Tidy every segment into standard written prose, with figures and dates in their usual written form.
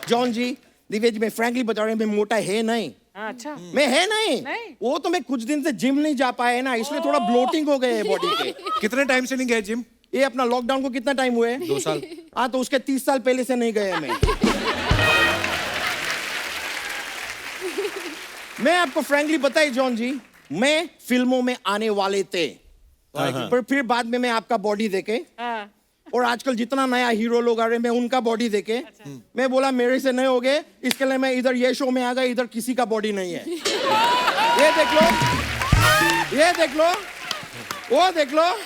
John जी, दिव्या जी, मैं frankly बता रहा हूँ, मैं मोटा है नहीं। अच्छा, मैं है नहीं। वो तो मैं कुछ दिन से जिम नहीं जा पाया ना, इसलिए थोड़ा ब्लोटिंग हो गए है बॉडी के। कितने टाइम से नहीं गए जिम? ये अपना लॉकडाउन को कितना टाइम हुए? 2 साल। हाँ, तो उसके 30 साल पहले से नहीं गए मैं। मैं आपको फ्रैंकली बताई जॉन जी, मैं फिल्मों में आने वाले थे, पर फिर बाद में मैं आपका बॉडी देखे और आजकल जितना नया हीरो लोग आ रहे हैं, मैं उनका बॉडी देखे मैं बोला मेरे से नहीं होगे, इसके लिए मैं इधर ये शो में आ गया, इधर किसी का बॉडी नहीं है। ये देख लो, ये देख लो, वो देख लो,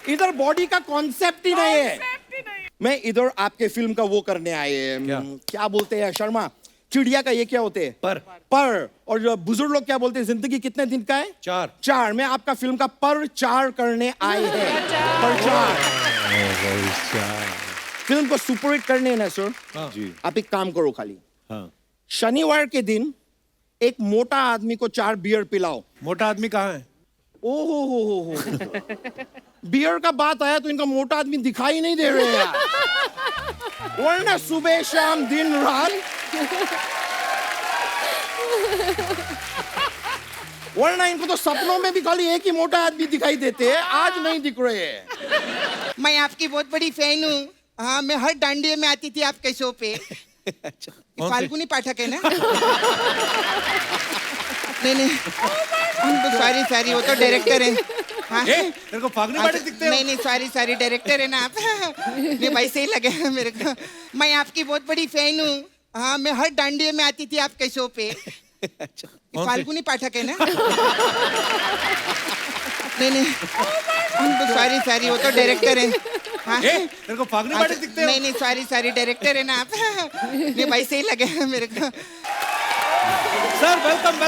इधर बॉडी का कॉन्सेप्ट ही नहीं है। मैं इधर आपके फिल्म का वो करने आए हैं, क्या बोलते हैं शर्मा, चिड़िया का ये क्या होते हैं? पर। और जो बुजुर्ग लोग क्या बोलते हैं, जिंदगी कितने दिन का है? 4। मैं आपका फिल्म का पर 4 करने आए हैं। पर 4 फिल्म को सुपरहिट करने है ना सर जी। आप एक काम करो खाली, शनिवार के दिन एक मोटा आदमी को 4 बियर पिलाओ। मोटा आदमी कहाँ है? ओहो हो बियर का बात आया तो इनका मोटा आदमी दिखाई नहीं दे रहे हैं यार। वरना सुबह शाम दिन रात, वरना इनको तो सपनों में भी खाली एक ही मोटा आदमी दिखाई देते हैं, आज नहीं दिख रहे हैं। मैं आपकी बहुत बड़ी फैन हूँ। हाँ, मैं हर डांडिया में आती थी आपके शो पे। अच्छा, फाल्गुनी पाठक है ना? नहीं सॉरी, वो तो डायरेक्टर है। हाँ? मेरे को फाल्गुनी पाठक दिखते हो? नहीं सॉरी, डायरेक्टर है ना आप। नहीं भाई, सही लगे मेरे को। मैं आपकी बहुत बड़ी फैन हूँ। हाँ, मैं हर डांडिया में आती थी आपके शो पे। अच्छा, फाल्गुनी पाठक है ना? नहीं सॉरी, वो तो डायरेक्टर है। हाँ? मेरे को फाल्गुनी पाठक दिखते हो? नहीं सॉरी, डायरेक्टर है ना आप। नहीं भाई, सही लगे मेरे को। सर वेलकम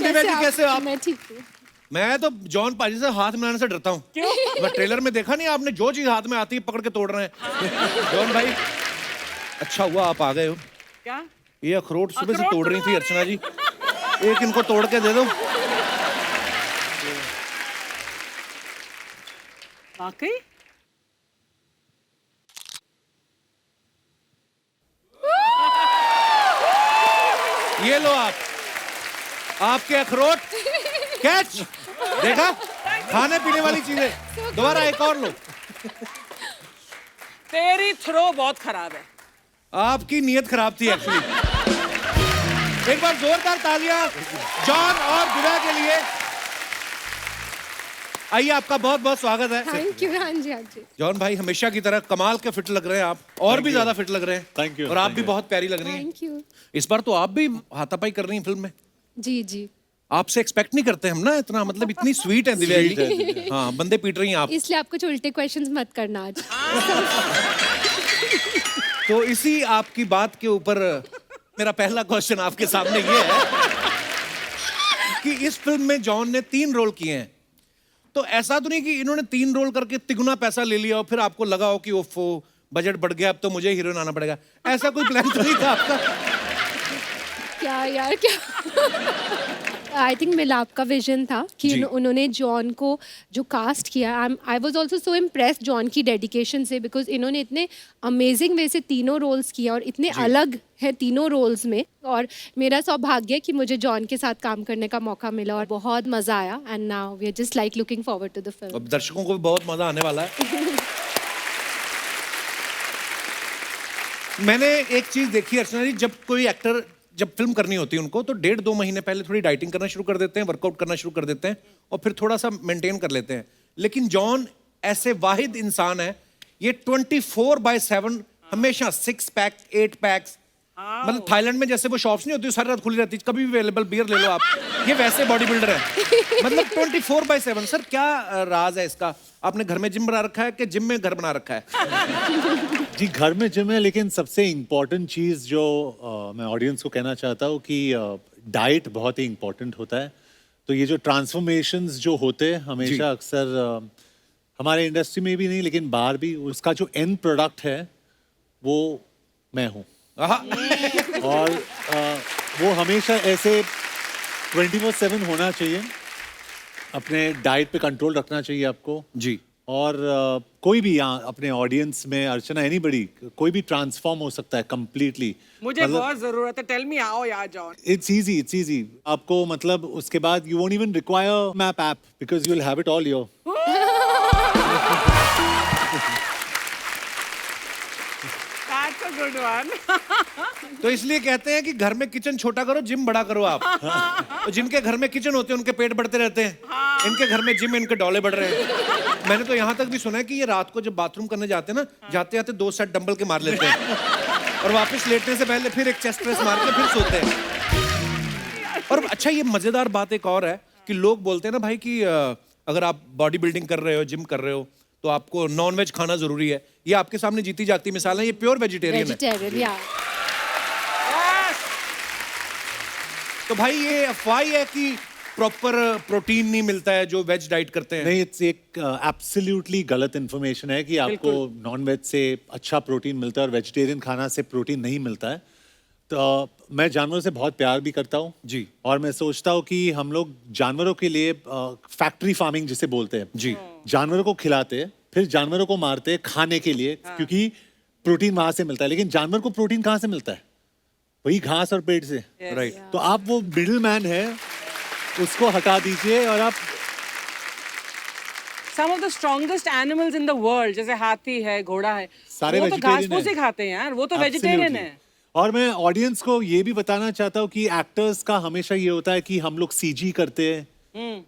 दिव्या जी, कैसे हो आप? मैं ठीक हूँ। मैं तो जॉन पाजी से हाथ मिलाने से डरता हूँ। क्यों? मैं ट्रेलर में देखा नहीं आपने, जो चीज हाथ में आती है पकड़ के तोड़ रहे हैं। जॉन भाई, अच्छा हुआ आप आ गए हो। क्या? ये अखरोट सुबह से तोड़ रही थी अर्चना जी, एक इनको तोड़ के दे दो। वाकई? ये लो आपके अखरोट, कैच। देखा, खाने पीने वाली चीजें। दोबारा एक और लो। तेरी थ्रो बहुत खराब है। आपकी नीयत खराब थी एक्चुअली। एक बार जोरदार तालियां जॉन और दिव्या के लिए। आइए, आपका बहुत बहुत स्वागत है। Thank you. हाँ जी। जॉन भाई, हमेशा की तरह कमाल के फिट लग रहे हैं आप, और भी ज्यादा फिट लग रहे हैं। Thank you. और आप भी बहुत प्यारी लग रही हैं। Thank you. इस बार तो आप भी हाथापाई कर रही हैं फिल्म में। जी। आपसे एक्सपेक्ट नहीं करते हम ना इतना, मतलब इतनी स्वीट है दिव्या जी। हाँ, बंदे पीट रही हैं आप। इसलिए आपको कुछ उल्टे क्वेश्चंस मत करना आज। तो इसी आपकी बात के ऊपर मेरा पहला क्वेश्चन आपके सामने ये है कि इस फिल्म में जॉन ने 3 रोल किए हैं, तो ऐसा तो नहीं कि इन्होंने 3 रोल करके तिगुना पैसा ले लिया और फिर आपको लगा हो कि ओफो बजट बढ़ गया, अब तो मुझे हीरोइन आना पड़ेगा। ऐसा कोई प्लान तो नहीं था आपका? क्या आई थिंक मिलाप का विजन था कि उन्होंने जॉन को जो कास्ट किया, I was also so impressed John की डेडिकेशन से, बिकॉज इन्होंने इतने अमेजिंग वे से तीनों रोल्स किया और इतने अलग है तीनों रोल्स में। और मेरा सौभाग्य कि मुझे जॉन के साथ काम करने का मौका मिला और बहुत मजा आया। And now we are just like looking forward to the film. अब दर्शकों को भी बहुत मजा आने वाला है। मैंने एक चीज देखी अर्चना जी, जब कोई एक्टर जब फिल्म करनी होती है उनको, तो 1.5-2 महीने पहले थोड़ी डाइटिंग करना शुरू कर देते हैं, वर्कआउट करना शुरू कर देते हैं और फिर थोड़ा सा मेंटेन कर लेते हैं। लेकिन जॉन ऐसे वाहिद इंसान है, ये 24/7 हमेशा 6 पैक 8 पैक्स, मतलब थाईलैंड में जैसे वो शॉप्स नहीं होती सारी रात खुली रहती, कभी भी अवेलेबल बियर ले लो आप, ये वैसे बॉडी बिल्डर है। मतलब 24/7। सर, क्या राज है इसका? आपने घर में जिम बना रखा है कि जिम में घर बना रखा है? जी, घर में जिम है, लेकिन सबसे इम्पोर्टेंट चीज़ जो मैं ऑडियंस को कहना चाहता हूँ कि डाइट बहुत ही इम्पोर्टेंट होता है। तो ये जो ट्रांसफॉर्मेशंस जो होते हैं हमेशा अक्सर हमारे इंडस्ट्री में भी नहीं लेकिन बाहर भी, उसका जो एंड प्रोडक्ट है वो मैं हूँ। और वो हमेशा ऐसे 24/7 होना चाहिए। अपने डाइट पे कंट्रोल रखना चाहिए आपको जी। और कोई भी यहाँ अपने ऑडियंस में, अर्चना, एनीबडी, कोई भी ट्रांसफॉर्म हो सकता है कंप्लीटली। मुझे बहुत जरूरत है, टेल मी आओ यार जॉन। इट्स इजी आपको, मतलब उसके बाद you won't even require map app because you will have it all your. That's a good one. तो इसलिए कहते हैं कि घर में किचन छोटा करो, जिम बड़ा करो आप। तो जिनके घर में किचन होते हैं उनके पेट बढ़ते रहते हैं, इनके घर में जिम, इनके डॉले बढ़ रहे हैं। मैंने तो यहाँ तक भी सुना है कि ये रात को जब बाथरूम करने जाते हैं ना, जाते जाते 2 सेट डंबल के मार लेते हैं और वापस लेटने से पहले फिर एक चेस्ट प्रेस मार के फिर सोते हैं। और अच्छा, ये मजेदार बात एक और है कि लोग बोलते हैं ना भाई कि अगर आप बॉडी बिल्डिंग कर रहे हो, जिम कर रहे हो, तो आपको नॉन वेज खाना जरूरी है। ये आपके सामने जीती जागती मिसाल है, ये प्योर वेजिटेरियन है। वेजिटेरियन, या तो भाई ये अफवाह है कि प्रॉपर प्रोटीन नहीं मिलता है जो वेज डाइट करते हैं। नहीं, इट्स एक एब्सोल्युटली गलत इन्फॉर्मेशन है कि आपको नॉन वेज से अच्छा प्रोटीन मिलता है और वेजिटेरियन खाना से प्रोटीन नहीं मिलता है। तो मैं जानवरों से बहुत प्यार भी करता हूँ जी, और मैं सोचता हूँ कि हम लोग जानवरों के लिए फैक्ट्री फार्मिंग जिसे बोलते हैं जी, जानवरों को खिलाते, फिर जानवरों को मारते खाने के लिए, क्योंकि प्रोटीन वहां से मिलता है। लेकिन जानवर को प्रोटीन कहाँ से मिलता है? वही घास और पेट से, राइट। तो आप वो मिडिल मैन है, उसको हटा दीजिए और आप Some of the strongest animals in the world, जैसे हाथी है, घोड़ा है, सारे वो तो घास vegetarian फूस ही हैं। खाते हैं यार, वो तो वेजिटेरियन Absolutely. है। और मैं ऑडियंस को ये भी बताना चाहता हूँ कि एक्टर्स का हमेशा ये होता है कि हम लोग सीजी करते हैं,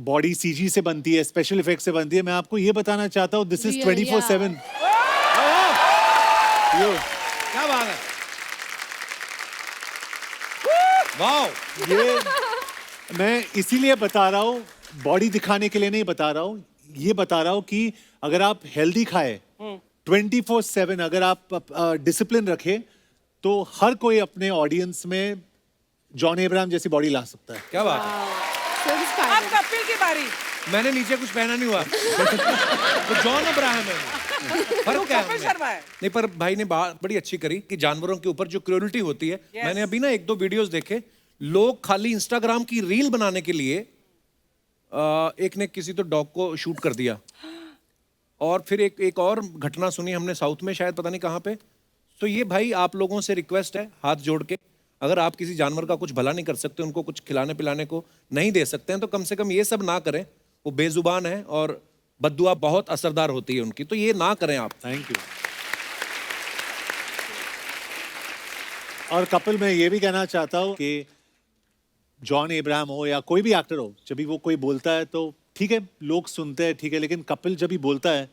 बॉडी सीजी से बनती है, स्पेशल इफेक्ट से बनती है। मैं आपको ये बताना चाहता हूँ, दिस इज Real, 24/7। क्या बात है, वाओ। ये मैं इसीलिए बता रहा हूँ, बॉडी दिखाने के लिए नहीं बता रहा हूँ, ये बता रहा हूँ कि अगर आप हेल्दी खाए 24/7, अगर आप डिसिप्लिन रखे, तो हर कोई अपने ऑडियंस में जॉन अब्राहम जैसी बॉडी ला सकता है। क्या बात है, so अब inspiring. कपिल की बारी। मैंने नीचे कुछ पहना नहीं हुआ तो जॉन अब्राहम है, फर्क क्या है कपिल उनमें? शर्मा है। नहीं, पर भाई ने बात बड़ी अच्छी करी कि जानवरों के ऊपर जो क्रूरल्टी होती है। मैंने अभी ना 1-2 वीडियोस देखे, लोग खाली इंस्टाग्राम की रील बनाने के लिए एक ने किसी तो डॉग को शूट कर दिया। और फिर एक और घटना सुनी हमने साउथ में, शायद पता नहीं कहाँ पे। तो ये भाई आप लोगों से रिक्वेस्ट है हाथ जोड़ के, अगर आप किसी जानवर का कुछ भला नहीं कर सकते, उनको कुछ खिलाने पिलाने को नहीं दे सकते हैं, तो कम से कम ये सब ना करें। वो बेजुबान है और बद्दुआ बहुत असरदार होती है उनकी, तो ये ना करें आप। Thank you. और कपिल, मैं ये भी कहना चाहता हूँ कि जॉन अब्राहम हो या कोई भी एक्टर हो, जब भी वो कोई बोलता है तो ठीक है, लोग सुनते हैं, ठीक है, लेकिन कपिल जब भी बोलता है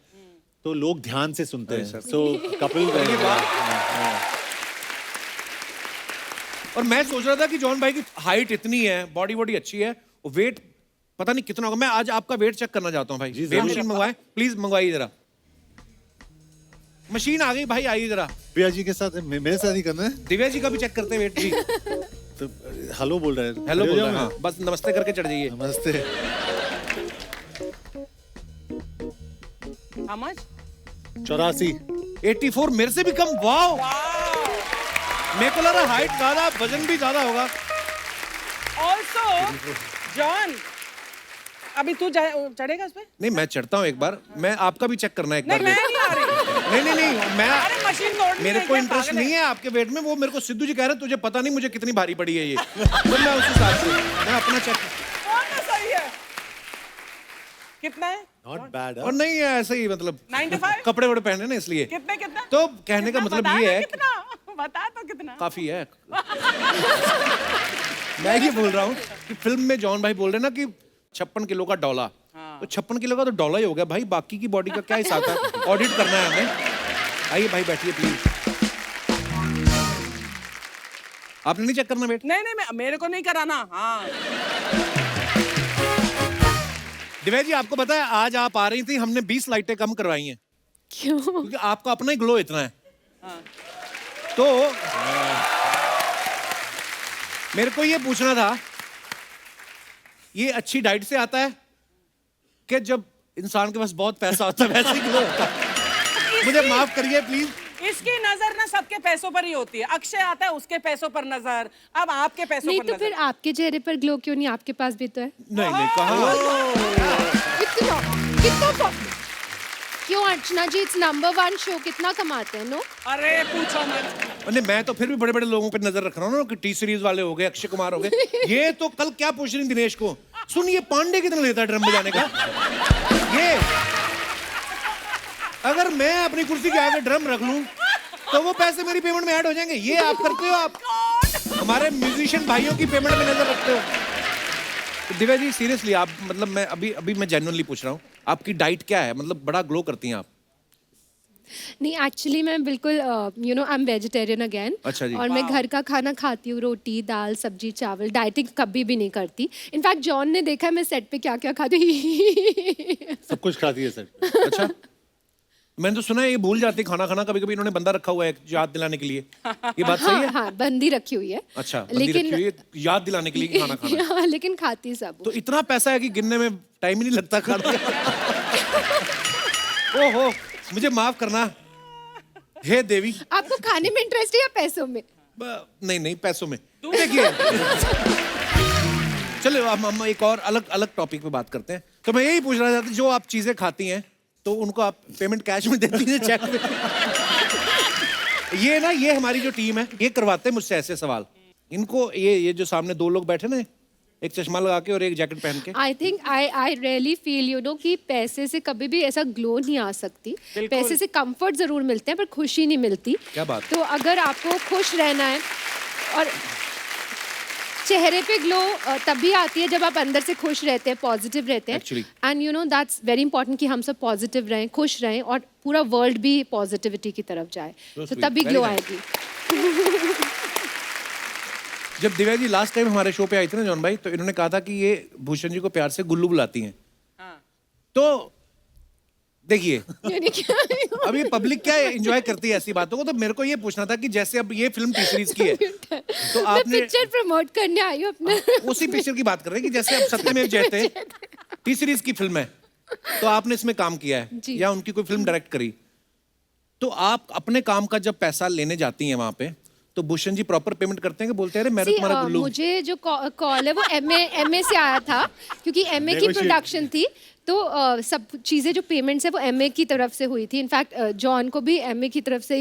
तो लोग ध्यान से सुनते हैं। सो कपिल, और मैं सोच रहा था कि जॉन भाई की हाइट इतनी है, बॉडी बॉडी अच्छी है, वेट पता नहीं कितना होगा। मैं आज आपका वेट चेक करना चाहता हूँ भाई। जी, वेट जरूर। मशीन मंगवाएं प्लीज, मंगवाइए जरा। मशीन आ गई भाई, आइए जरा। प्रिया जी के साथ, मेरे साथ ही करना है। दिव्या जी का भी चेक करते हैं वेट जी। तो हेलो बोल रहा है। हेलो खड़े हो बोल जाओ रहे हैं, ना। हाँ, बस नमस्ते करके चढ़ जाइए। नमस्ते। How much? 84। 84, मेरे से भी कम। वाओ, मेरे को लगा हाइट ज्यादा, वजन भी ज्यादा होगा। Also, John, अभी तू चढ़ेगा इस पे? नहीं, मैं चढ़ता हूँ एक बार। मैं आपका भी चेक करना है एक नहीं, बार। मैं नहीं आ रही। नहीं, मैं अरे मशीन तोड़नी मेरे है, को क्या इंटरेस्ट पागल है? नहीं है आपके वेट में। वो मेरे को सिद्धू जी कह रहे हैं तुझे पता नहीं मुझे कितनी भारी पड़ी है ये। तो मैं उस हिसाब से मैं अपना चेक। कौन सा सही है? कितना है? Not bad. और नहीं है ऐसे ही, मतलब 95? कपड़े वड़े पहने ना इसलिए। कितने कितना? तो कहने का कितना? मतलब बता ये ना है, कितना? बता तो कितना? काफी है। मैं ये बोल रहा हूँ कि फिल्म में जॉन भाई बोल रहे हैं ना कि 56 किलो का डॉला, तो 56 किलो का तो डॉला ही हो गया भाई। बाकी की बॉडी का क्या हिसाब है, ऑडिट करना है हमें। आइए भाई, बैठिए प्लीज। आपने नहीं चेक करना वेट? नहीं, मेरे को नहीं कराना। हाँ, दिव्या जी, आपको पता है आज आप आ रही थी, हमने 20 लाइटें कम करवाई हैं क्यों? क्योंकि आपका अपना ही ग्लो इतना है। हाँ। तो मेरे को ये पूछना था, ये अच्छी डाइट से आता है कि जब इंसान के पास बहुत पैसा होता है वैसे ही ग्लो होता है? मुझे माफ करिए प्लीज। इसकी नजर ना सबके पैसों पर ही होती है। अक्षय आता है, उसके पैसों पर नजर, अब आपके पैसों नहीं पर तो नजर। फिर आपके चेहरे पर ग्लो क्यों नहीं? आपके पास भी तो है। नहीं, कहा इतना कितना क्यों अर्चना जी, इट्स नंबर 1 शो, कितना कमाते हैं? नो, अरे पूछो मत। नहीं, मैं तो फिर भी बड़े बड़े लोगों पे नजर रख रहा हूँ ना, कि टी सीरीज वाले हो गए, अक्षय कुमार हो गए। ये तो कल क्या पूछ रही दिनेश को, सुन ये पांडे कितना लेता है ड्रम बजाने का? ये अगर मैं अपनी कुर्सी के आगे ड्रम रख लूं तो वो पैसे मेरी पेमेंट में ऐड हो जाएंगे। ये आप करते हो, आप हमारे म्यूजिशियन भाइयों की पेमेंट में नजर रखते हो। तो दिव्या जी सीरियसली आप, मतलब मैं अभी मैं जेन्युइनली पूछ रहा हूँ, आपकी डाइट क्या है? मतलब बड़ा ग्लो करती हैं आप। नहीं एक्चुअली मैं बिल्कुल you know I am vegetarian again. अच्छा जी। और मैं घर का खाना खाती हूँ, रोटी दाल सब्जी चावल, डाइटिंग कभी भी नहीं करती। इनफैक्ट जॉन ने देखा है मैं सेट पे क्या क्या खाती हूँ। सब कुछ खाती है सर। अच्छा, मैंने तो सुना है ये भूल जाती खाना खाना, कभी कभी इन्होंने बंदा रखा हुआ है याद दिलाने के लिए, ये बात सही है? हाँ, बंदी रखी हुई है। अच्छा, बंदी रखी हुई है याद दिलाने के लिए कि खाना खाना। हाँ, लेकिन खाती सब हूँ। तो इतना पैसा है कि गिनने में टाइम ही नहीं लगता खाना। ओहो, मुझे माफ करना हे देवी। आपको खाने में इंटरेस्ट है या पैसों में? नहीं पैसों में। देखिए चलो हम एक और अलग टॉपिक पे बात करते हैं। तो मैं यही पूछना चाहता हूँ, जो आप चीजें खाती हैं तो उनको आप पेमेंट कैश में देती हैं, चेक में? ये हमारी जो टीम है ये करवाते हैं मुझसे ऐसे सवाल। इनको ये जो सामने दो लोग बैठे ना, एक चश्मा लगा के और एक जैकेट पहन के, I think I really feel you know कि पैसे से कभी भी ऐसा ग्लो नहीं आ सकती। पैसे से कंफर्ट जरूर मिलते हैं पर खुशी नहीं मिलती। क्या बात। तो अगर आपको खुश रहना है, और चेहरे पे ग्लो तभी आती है जब आप अंदर से खुश रहते हैं, पॉजिटिव रहते हैं। Actually. And you know that's very important कि हम सब पॉजिटिव रहें, खुश रहें और पूरा वर्ल्ड भी पॉजिटिविटी की तरफ जाए, तो sweet. तभी Very ग्लो nice. आएगी। जब दिव्या जी लास्ट टाइम हमारे शो पे आई थी ना जॉन भाई, तो इन्होंने कहा था कि ये भूषण जी को प्यार से गुल्लू बुलाती हैं। तो देखिए यानी क्या? अब ये पब्लिक क्या एंजॉय करती है ऐसी बातों को, तो मेरे को ये पूछना था कि जैसे अब ये फिल्म टी सीरीज की है तो मैं आपने पिक्चर प्रमोट करने आई हूँ अपना। उसी पिक्चर की बात कर रहे हैं कि जैसे अब सत्यमेव जयते टी सीरीज की फिल्म है, तो आपने इसमें काम किया है जी। या उनकी कोई फिल्म डायरेक्ट करी, तो आप अपने काम का जब पैसा लेने जाती हैं वहां पे, तो भूषण जी प्रॉपर पेमेंट करते हैं कि बोलते हैं अरे मैं तो तुम्हारा गुल्लू? मुझे जो कॉल है वो एमए से आया था, क्योंकि एमए की प्रोडक्शन थी, तो सब चीज़ें जो पेमेंट्स है वो एमए की तरफ से हुई थी। इनफैक्ट जॉन को भी एमए की तरफ से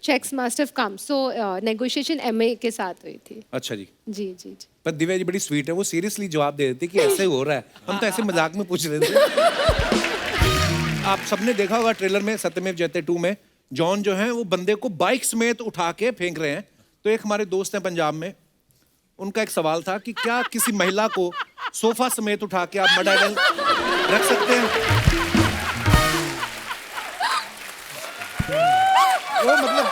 checks must have come, so negotiation MA के साथ हुई थी। अच्छा जी। जी जी जी। पर दिव्या जी बड़ी स्वीट है, वो सीरियसली जवाब दे देती कि ऐसे हो रहा है, हम तो ऐसे मजाक में पूछ रहे थे। आप सबने देखा होगा ट्रेलर में सत्यमेव जयते 2 में जॉन जो है वो बंदे को बाइक समेत उठा के फेंक रहे हैं। तो एक हमारे दोस्त हैं पंजाब में, उनका एक सवाल था कि क्या किसी महिला को सोफा समेत उठा के आप मड आइलैंड रख सकते हैं? वो मतलब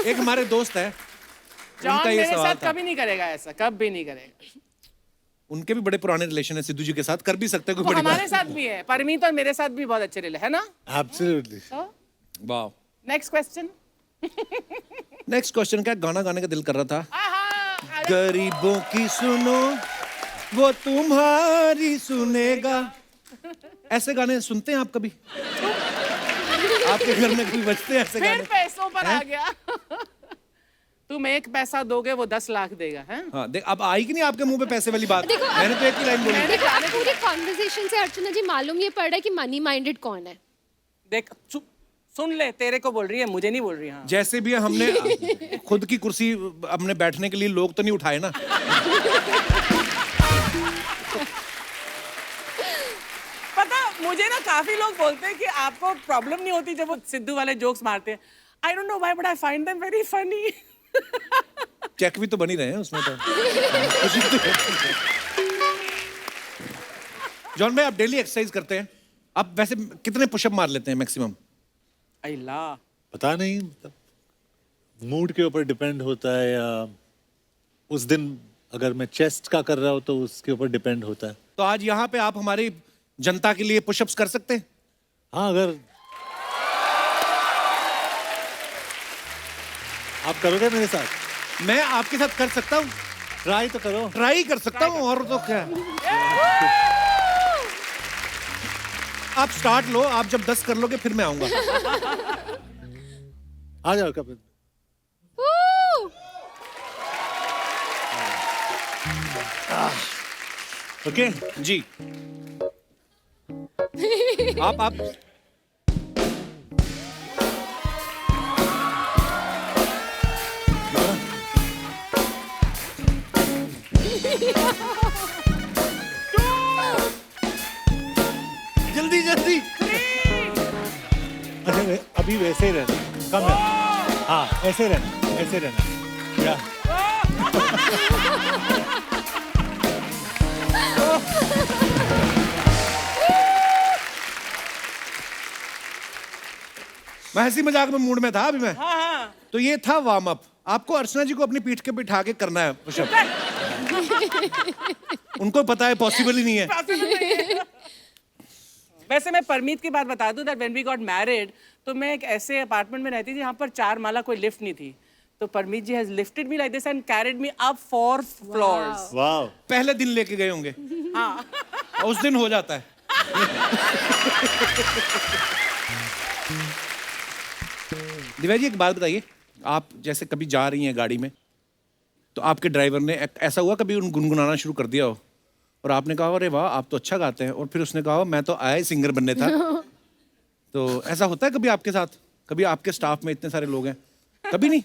एक हमारे दोस्त है, जॉन उनका ये मेरे सवाल साथ था। कभी नहीं करेगा ऐसा, कभी नहीं करेगा। उनके भी बड़े पुराने रिलेशन है सिद्धू जी के साथ, कर भी सकते हैं वो कोई बड़ी हमारे बात। साथ भी है, परमीत और मेरे साथ भी बहुत अच्छे रिले है ना। एब्सोल्युटली। वाह। Next question. नेक्स्ट क्वेश्चन क्या, गाना गाने का दिल कर रहा था। गरीबों की सुनो वो तुम्हारी सुनेगा। ऐसे गाने सुनते हैं आप कभी? आपके घर में कोई बजते हैं ऐसे फिर गाने? पैसों पर आ गया। तुम 1 पैसा दोगे वो 10 लाख देगा, है? हाँ देख, अब आई कि नहीं आपके मुंह पे पैसे वाली बात? मैंने तो एक ही लाइन बोली। देखो आप पूरी कॉन्वर्सेशन से अर्चना जी मालूम ये पड़ रहा है कि मनी माइंडेड कौन है। देख सुन ले, तेरे को बोल रही है, मुझे नहीं बोल रही। हाँ। जैसे भी है, हमने खुद की कुर्सी अपने बैठने के लिए लोग तो नहीं उठाए ना। पता मुझे ना काफी लोग बोलते हैं कि आपको प्रॉब्लम नहीं होती जब वो सिद्धू वाले जोक्स मारते हैं। I don't know why but I find them very funny. Check भी तो बनी रहे हैं उसमें तो। जॉन भाई आप डेली एक्सरसाइज करते हैं, आप वैसे कितने पुशअप मार लेते हैं मैक्सिमम? अल्लाह, पता नहीं, मतलब मूड के ऊपर डिपेंड होता है, या उस दिन अगर मैं चेस्ट का कर रहा हूँ तो उसके ऊपर डिपेंड होता है। तो आज यहाँ पे आप हमारी जनता के लिए पुशअप्स कर सकते हैं? हाँ, अगर आप करोगे मेरे साथ? मैं आपके साथ कर सकता हूँ, ट्राई तो करो। ट्राई कर सकता हूँ, और तो क्या। आप स्टार्ट लो, आप जब 10 कर लोगे फिर मैं आऊंगा। आ जाओ कपिल। ओके जी आप जल्दी जल्दी अच्छा अभी वैसे ही रहना, कम है, हाँ ऐसे रहना या मैं हंसी मजाक में मूड में था अभी मैं। हाँ हाँ तो ये था वार्म अप। आपको अर्चना जी को अपनी पीठ के बिठा के करना है पुशअप। उनको पता है पॉसिबल ही नहीं है। वैसे मैं परमीत की बात बता दूं that when we got married तो मैं एक ऐसे अपार्टमेंट में रहती थी जहाँ पर 4 माला कोई लिफ्ट नहीं थी, तो Parmeet ji has lifted me like this and carried me up 4 floors. वाह पहले दिन लेके गए होंगे। हाँ उस दिन हो जाता है। दिव्या जी एक बात बताइए, आप जैसे कभी जा रही हैं गाड़ी में तो आपके ड्राइवर ने ऐसा हुआ कभी उन गुनगुनाना शुरू कर दिया हो और आपने कहा अरे वाह आप तो अच्छा गाते हैं, और फिर उसने कहा मैं तो आया ही सिंगर बनने था। तो ऐसा होता है कभी आपके साथ? कभी आपके स्टाफ में इतने सारे लोग हैं? कभी नहीं।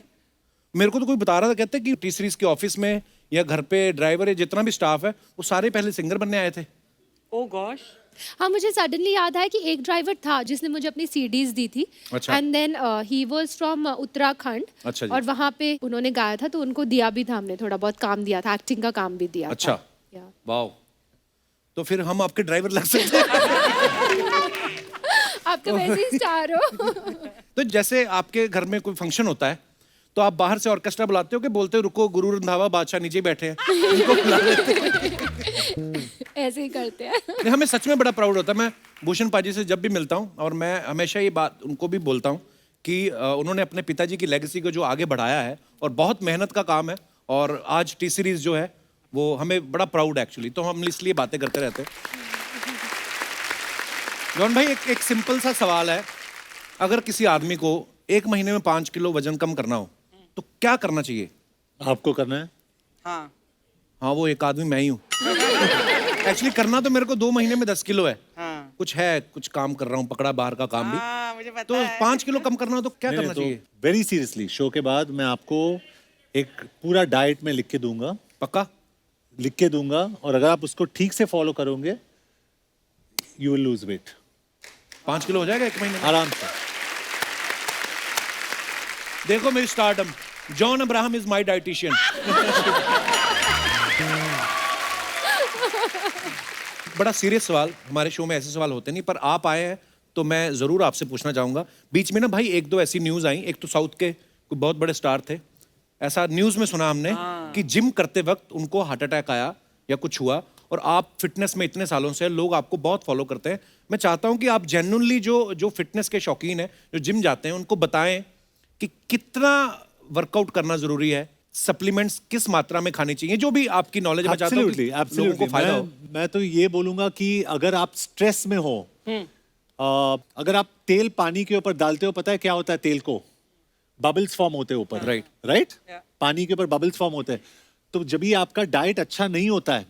मेरे को तो कोई बता रहा था, कहते कि टी सीरीज के ऑफिस में या घर पे ड्राइवर या जितना भी स्टाफ है वो सारे पहले सिंगर बनने आए थे। Oh gosh. हाँ, मुझे सडनली याद आया कि एक ड्राइवर था जिसने मुझे अपनी सीडीज दी थी अच्छा। And then he was from Uttarakhand. अच्छा जी। और वहाँ पे उन्होंने गाया था तो उनको दिया भी था, हमने थोड़ा बहुत काम दिया था, एक्टिंग का काम भी दिया अच्छा था। Yeah. वाह, तो फिर हम आपके ड्राइवर लग सकते हैं। आप तो वैसे ही स्टार हो। तो जैसे आपके घर में कोई फंक्शन होता है तो आप बाहर से ऑर्केस्ट्रा बुलाते हो कि बोलते हो रुको गुरु रंधावा बादशाह नीचे बैठे हैं उनको बुला लेते हैं? ऐसे ही करते हैं। नहीं, हमें सच में बड़ा प्राउड होता है। मैं भूषण पाजी से जब भी मिलता हूँ और मैं हमेशा ये बात उनको भी बोलता हूँ कि उन्होंने अपने पिताजी की लेगेसी को जो आगे बढ़ाया है और बहुत मेहनत का काम है, और आज टी सीरीज जो है वो हमें बड़ा प्राउड है एक्चुअली, तो हम इसलिए बातें करते रहते हैं। जॉन भाई एक सिंपल सा सवाल है, अगर किसी आदमी को 1 महीने में 5 किलो वजन कम करना हो तो क्या करना चाहिए? आपको करना है? हाँ हाँ वो एक आदमी मैं ही हूँ। एक्चुअली करना तो मेरे को 2 महीने में 10 किलो है। हाँ कुछ काम कर रहा हूँ, पकड़ा बाहर का काम भी। हाँ मुझे पता तो है। 5 किलो कम करना हो तो क्या करना तो चाहिए? वेरी सीरियसली शो के बाद मैं आपको एक पूरा डाइट में लिख के दूंगा, पक्का? लिख के दूंगा, और अगर आप उसको ठीक से फॉलो करोगे you will lose weight 5 kilo हो जाएगा 1 महीने में? आराम से। देखो मेरी stardom, John Abraham is my dietitian. बड़ा सीरियस सवाल, हमारे शो में ऐसे सवाल होते नहीं, पर आप आए हैं तो मैं जरूर आपसे पूछना चाहूंगा। बीच में ना भाई 1-2 ऐसी न्यूज आई, एक तो साउथ के कोई बहुत बड़े स्टार थे, ऐसा न्यूज में सुना हमने कि जिम करते वक्त उनको हार्ट अटैक आया या कुछ हुआ, और आप फिटनेस में इतने सालों से, लोग आपको बहुत फॉलो करते हैं। मैं चाहता हूं कि आप जेन्युइनली जो फिटनेस के शौकीन हैं, जो जिम जाते हैं, उनको बताएं कि कितना वर्कआउट करना जरूरी है, सप्लीमेंट्स किस मात्रा में खानी चाहिए, जो भी आपकी नॉलेज में चाहता हूं कि लोगों को फायदा हो। मैं तो ये बोलूंगा कि अगर आप स्ट्रेस में हो, अगर आप तेल पानी के ऊपर डालते हो, पता है क्या होता है? तेल को बबल्स फॉर्म होते हैं ऊपर, Right. राइट? Yeah. पानी के ऊपर बबल्स फॉर्म होते हैं। तो जब भी आपका डाइट अच्छा नहीं होता है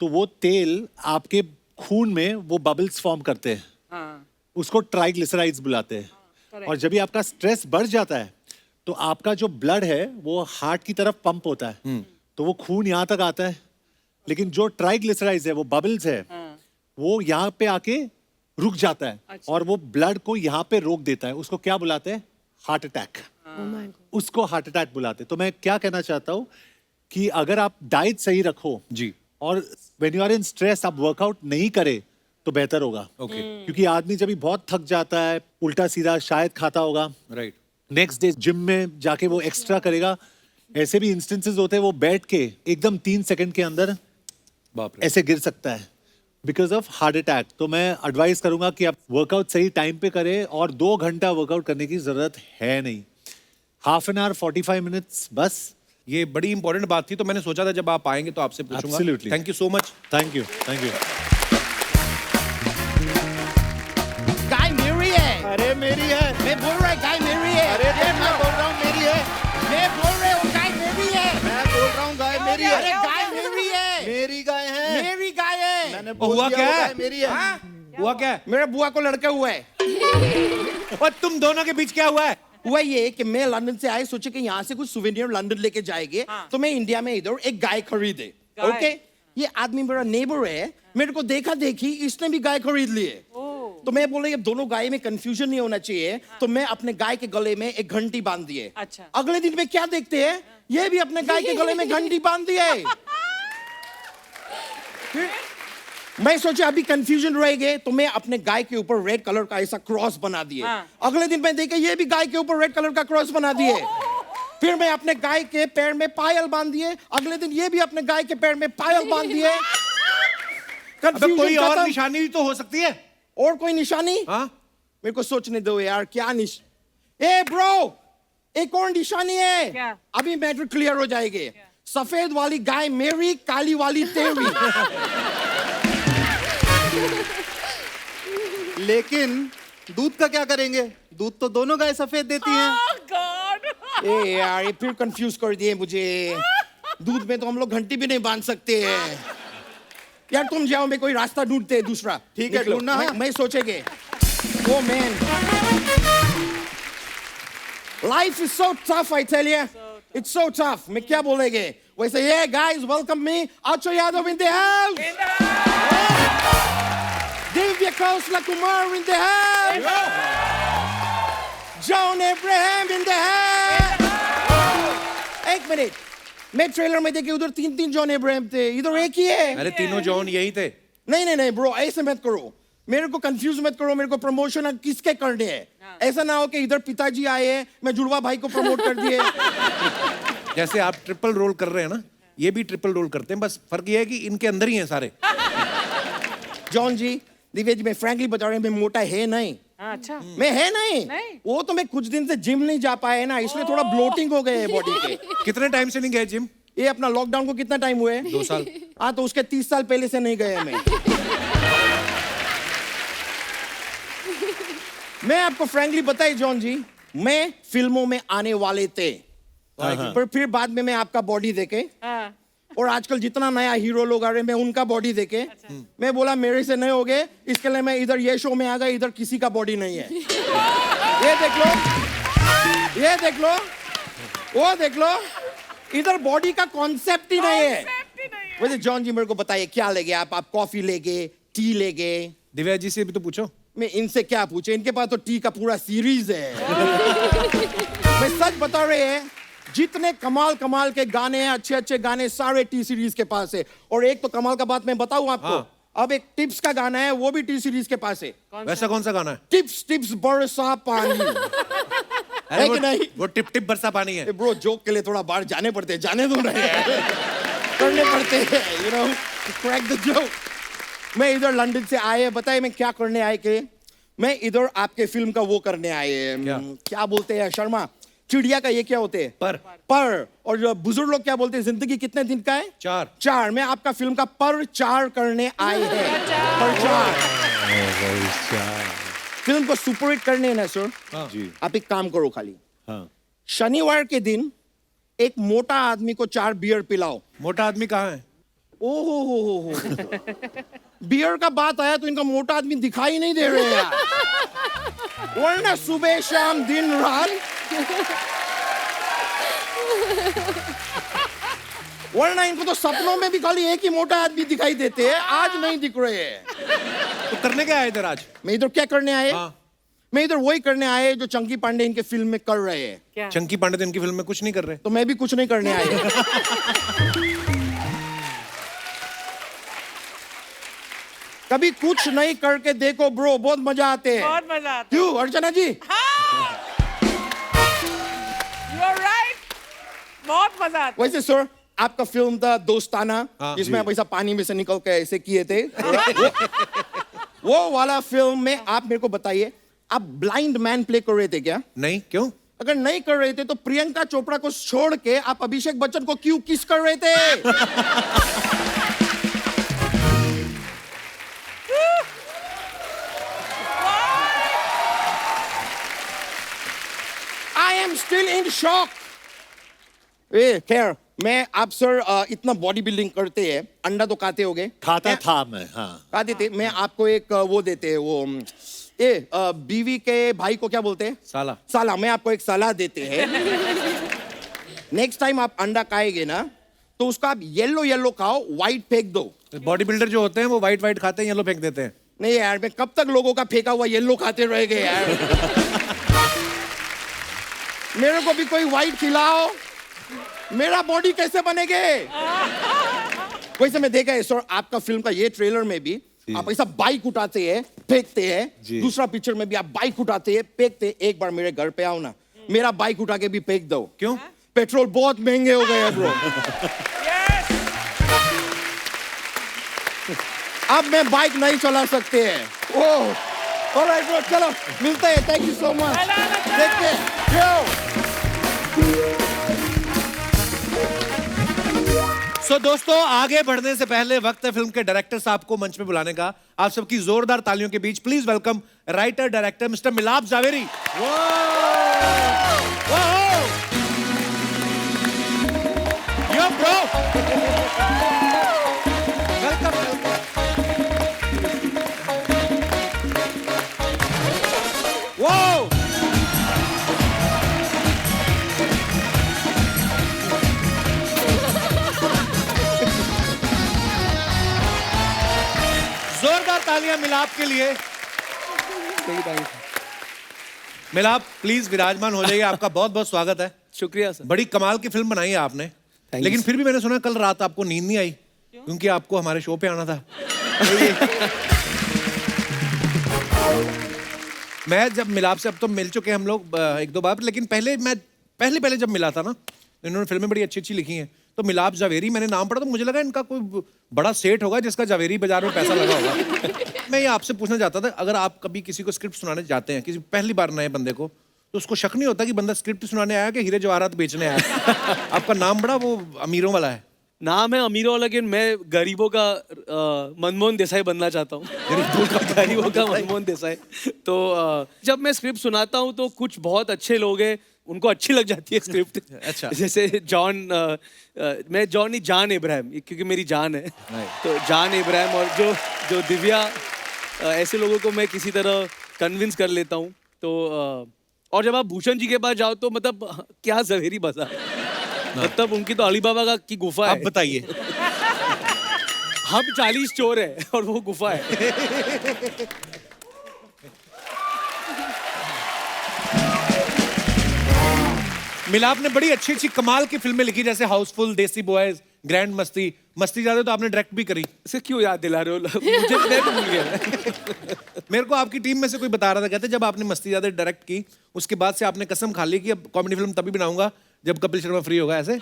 तो वो तेल आपके खून में वो बबल्स फॉर्म करते हैं, हाँ उसको ट्राइग्लिसराइड्स बुलाते हैं। और जब भी आपका स्ट्रेस बढ़ जाता है तो आपका जो ब्लड है वो हार्ट की तरफ पंप होता है, तो वो खून यहाँ तक आता है, लेकिन जो ट्राइग्लिसराइड्स है, वो बबल्स है, वो यहाँ पे आके रुक जाता है और वो ब्लड को यहाँ पे रोक देता है। उसको क्या बुलाते हैं? Heart attack. उसको हार्ट अटैक बुलाते हैं। तो मैं क्या कहना चाहता हूँ कि अगर आप डाइट सही रखो जी, और when you are in stress आप वर्कआउट नहीं करे तो बेहतर होगा। ओके, क्योंकि आदमी जब भी बहुत थक जाता है, उल्टा सीधा शायद खाता होगा, राइट। नेक्स्ट डे जिम में जाके वो एक्स्ट्रा करेगा। ऐसे भी इंस्टेंसेस होते हैं वो बैठ के एकदम 3 सेकंड के अंदर बाप रे। ऐसे गिर सकता है बिकॉज ऑफ हार्ट अटैक। तो मैं एडवाइस करूंगा कि आप वर्कआउट सही टाइम पे करें, और 2 घंटा वर्कआउट करने की जरूरत है नहीं, हाफ एन आवर 45 मिनट्स बस। ये बड़ी इंपॉर्टेंट बात थी, तो मैंने सोचा था जब आप आएंगे तो आपसे पूछूंगा। Absolutely. Thank you so much. Thank you, thank you. गाय मेरी है। अरे मेरी है। मैं बोल रहा है गाय मेरी है। अरे मैं बोल रहा हूँ मेरी है। मैं बोल रहा हूँ गाय मेरी है। मैं बोल रहा हूँ गाय मेरी अरे है। गाय मेरी है। मेरी गाय है। मेरी गाय हुआ क्या है? मेरी है हाँ? हुआ क्या है? मेरे बुआ को लड़का हुआ है। और तुम दोनों के बीच क्या हुआ है? हुआ ये कि मैं लंदन से आए, सोचे कि यहाँ से कुछ सुवेनियर लंदन लेके जाएंगे, तो मैं इंडिया में इधर एक गाय खरीदे। गाय? ओके, ये आदमी मेरा नेबर है, मेरे को देखा देखी इसने भी गाय खरीद लिए। तो मैं बोला ये दोनों गाय में कंफ्यूजन नहीं होना चाहिए, तो मैं अपने गाय के गले में एक घंटी बांध दिए। अच्छा। अगले दिन में क्या देखते हैं, ये भी अपने गाय के गले में घंटी बांध दिए। फिर मैं सोचा अभी कंफ्यूजन रहेगा, तो मैं अपने गाय के ऊपर रेड कलर का ऐसा क्रॉस बना दिए। अगले दिन मैं देखा ये भी गाय के ऊपर रेड कलर का क्रॉस बना दिए। फिर मैं अपने गाय के पैर में पायल बांध दिए, अगले दिन ये भी अपने गाय के पैर में पायल बांध दिए। अबे कंफ्यूजन कोई और खत्म। निशानी भी तो हो सकती है। और कोई निशानी? हाँ? मेरे को सोचने दो यार, क्या ए ब्रो, एक और निशानी है। क्या? अभी मैटर क्लियर हो जाएगी। सफेद वाली गाय मेरी, काली वाली तेरी। लेकिन दूध का क्या करेंगे? दूध तो दोनों गाय सफेद देती हैं। Oh God! ए यार, ये फिर कंफ्यूज कर दिए मुझे। दूध में तो हम लोग घंटी भी नहीं बांध सकते हैं। यार तुम जाओ, मैं कोई रास्ता ढूंढते हैं दूसरा। ठीक है, निकलो। ढूंढना है। मैं सोचेंगे। Oh man, life is so tough, I tell you, it's so tough. मैं क्या बोलेंगे वैसे, ये गाइस वेलकम मी, आचो Yadav in the house, Divya Khosla Kumar in the house, John Abraham in the house. एक मिनट, मैं ट्रेलर में देखे उधर 3 जॉन अब्राहम थे, इधर एक ही है। अरे तीनों जॉन यही थे। नहीं ब्रो, ऐसे मत करो, मेरे को कंफ्यूज मत करो। मेरे को प्रमोशन किसके करने हैं? ऐसा ना हो कि इधर पिताजी आए हैं, मैं जुड़वा भाई को प्रमोट कर दिए। जैसे आप ट्रिपल रोल कर रहे हैं ना, ये भी ट्रिपल रोल करते हैं, बस फर्क ये है कि इनके अंदर ही हैं सारे। जॉन जी, दिव्या जी, मैं फ्रैंकली बता रहा हूं, मैं मोटा है नहीं। अच्छा। मैं है नहीं। नहीं? वो तो मैं कुछ दिन से जिम नहीं जा पाए ना, इसलिए थोड़ा ब्लोटिंग हो गए है बॉडी के। कितने टाइम से नहीं गए जिम? ये अपना लॉकडाउन को कितना टाइम हुए? 2 साल। हाँ, तो उसके 30 साल पहले से नहीं गए मैं। मैं आपको फ्रैंकली बताई जॉन जी, मैं फिल्मों में आने वाले थे, पर फिर बाद में मैं आपका बॉडी देखे, हाँ। और आजकल जितना नया हीरो लोग आ रहे हैं, मैं उनका बॉडी देखे, मैं बोला मेरे से नहीं होगे, इसके लिए मैं इधर ये शो में आ गया, इधर किसी का बॉडी नहीं है। ये देख लो, ये देख लो, वो देख लो, इधर बॉडी का कॉन्सेप्ट ही नहीं है। वैसे जॉन जी मेरे को बताइए क्या लेंगे आप कॉफी लेंगे, टी लेंगे? दिव्या जी से भी तो पूछो। मैं इनसे क्या पूछे, इनके पास तो टी का पूरा सीरीज है। मैं सच बता रहे हैं, जितने कमाल कमाल के गाने हैं, अच्छे अच्छे गाने सारे टी सीरीज के पास है। और एक तो कमाल का बात मैं बताऊं आपको, हाँ। अब एक टिप्स का गाना है, वो भी टी सीरीज के पास है। वैसा कौन सा गाना है? टिप्स टिप्स बरसा पानी। अरे है कि नहीं? वो टिप टिप बरसा पानी है। ब्रो, जोक के लिए थोड़ा बाहर जाने पड़ते हैं, जाने दो रहे हैं, करने पड़ते हैं, you know, crack the joke. मैं इधर लंदन से आए, बताइए मैं क्या करने आए के? मैं इधर आपके फिल्म का वो करने आए, क्या बोलते हैं शर्मा, चिड़िया का ये क्या होते हैं? पर। और जो बुजुर्ग लोग क्या बोलते हैं, जिंदगी कितने दिन का है? 4। मैं आपका फिल्म का पर-4 करने आए हैं। पर-4 फिल्म को सुपरहिट करने है ना सर। जी। आप एक काम करो खाली, हाँ। शनिवार के दिन एक मोटा आदमी को 4 बियर पिलाओ। मोटा आदमी कहाँ है? ओहो हो। बियर का बात आया तो इनका मोटा आदमी दिखाई नहीं दे रहे यार, वरना सुबह शाम दिन रात, वरना इनको तो सपनों में भी खाली एक ही मोटा आदमी दिखाई देते हैं, आज नहीं दिख रहे हैं। तो करने क्या आए इधर आज? मैं इधर क्या करने आए? हाँ। मैं इधर वही करने आए जो चंकी पांडे इनके फिल्म में कर रहे हैं। क्या? चंकी पांडे तो इनकी फिल्म में कुछ नहीं कर रहे। तो मैं भी कुछ नहीं करने आए। कभी कुछ नहीं करके देखो ब्रो, बहुत मजा आते हैं। बहुत मजा आता है। क्यों अर्चना जी? You are right. बहुत मजा आता है। वैसे सर, आपका फिल्म था दोस्ताना, हाँ, जिसमें आप ऐसा पानी में से निकल के ऐसे किए थे, वो वाला फिल्म में आप मेरे को बताइए, आप ब्लाइंड मैन प्ले कर रहे थे क्या? नहीं, क्यों? अगर नहीं कर रहे थे तो प्रियंका चोपड़ा को छोड़ के आप अभिषेक बच्चन को क्यों किस कर रहे थे? I am still in shock. Hey, care. मैं आप सर इतना बॉडी बिल्डिंग करते हैं, अंडा तो खाते होगे? खाता था मैं, हाँ। खाते थे। मैं आपको एक वो देते हैं, वो बीवी के भाई को क्या बोलते हैं? साला। साला। मैं आपको एक सलाह देते हैं। नेक्स्ट टाइम आप अंडा खाएंगे ना, तो उसका आप येलो येलो खाओ, व्हाइट फेंक दो। बॉडी बिल्डर जो होते हैं वो व्हाइट व्हाइट खाते हैं, येलो फेंक देते हैं। नहीं यार, मैं कब तक लोगों का फेंका हुआ येलो खाते रहेंगे यार। मेरे को भी कोई व्हाइट खिलाओ, मेरा बॉडी कैसे बनेगे? वैसे मैं देखा है सर, आपका फिल्म का ये ट्रेलर में भी आप ऐसा बाइक उठाते हैं, फेंकते हैं। दूसरा पिक्चर में भी आप बाइक उठाते हैं, फेंकते हैं। एक बार मेरे घर पे आओ ना, मेरा बाइक उठा के भी फेंक दो। क्यों? पेट्रोल बहुत महंगे हो गए हैं ब्रो। अब मैं बाइक नहीं चला सकते हैं। ओह, ऑलराइट ब्रो, चलो मिलते हैं। Thank you so much. देखते हैं। सो दोस्तों, आगे बढ़ने से पहले वक्त है फिल्म के डायरेक्टर साहब को मंच पे बुलाने का। आप सबकी जोरदार तालियों के बीच please welcome writer director mister Milap Zaveri. Yo bro, welcome. वो जोरदार तालियां मिलाप के लिए। मिलाप प्लीज विराजमान हो जाइए, आपका बहुत बहुत स्वागत है। शुक्रिया सर। बड़ी कमाल की फिल्म बनाई है आपने, लेकिन फिर भी मैंने सुना कल रात आपको नींद नहीं आई क्योंकि आपको हमारे शो पे आना था। मैं जब मिलाप से, अब तो मिल चुके हम लोग एक दो बार, लेकिन पहले जब मिला था ना, इन्होंने फिल्में बड़ी अच्छी अच्छी लिखी हैं। तो मिलाप जावेरी मैंने नाम पढ़ा तो मुझे लगा इनका कोई बड़ा सेठ होगा जिसका जावेरी बाजार में पैसा लगा होगा। मैं ये आपसे पूछना चाहता था, अगर आप कभी किसी को स्क्रिप्ट सुनाने जाते हैं, किसी पहली बार नए बंदे को, तो उसको शक नहीं होता कि बंदा स्क्रिप्ट सुनाने आया कि हीरे जवाहरात बेचने आया? आपका नाम बड़ा वो अमीरों वाला है। नाम है अमीरों वाला, लेकिन मैं गरीबों का मनमोहन देसाई बनना चाहता हूँ। गरीबों का मनमोहन देसाई। तो जब मैं स्क्रिप्ट सुनाता हूँ तो कुछ बहुत अच्छे लोग हैं, उनको अच्छी लग जाती है स्क्रिप्ट। अच्छा। जैसे जॉन, मैं जॉन नहीं, जान इब्राहिम, क्योंकि मेरी जान है। तो जान इब्राहिम और जो दिव्या, ऐसे लोगों को मैं किसी तरह कन्विंस कर लेता हूँ। तो और जब आप भूषण जी के पास जाओ तो मतलब क्या जवेरी बजा, मतलब उनकी तो अलीबाबा की गुफा है। आप बताइए। हम 40 चोर है और वो गुफा है। मिलाप ने बड़ी अच्छी अच्छी कमाल की फिल्में लिखी, जैसे हाउसफुल, देसी बॉयज, ग्रैंड मस्ती। मस्ती ज्यादा तो आपने डायरेक्ट भी करी। इसे क्यों याद दिला रहे हो? मुझे मैं तो भूल गया। मेरे को आपकी टीम में से कोई बता रहा था, कहते जब आपने मस्ती ज्यादा डायरेक्ट की, उसके बाद से आपने कसम खा ली कि अब कॉमेडी फिल्म तभी बनाऊंगा जब कपिल शर्मा फ्री होगा। ऐसे?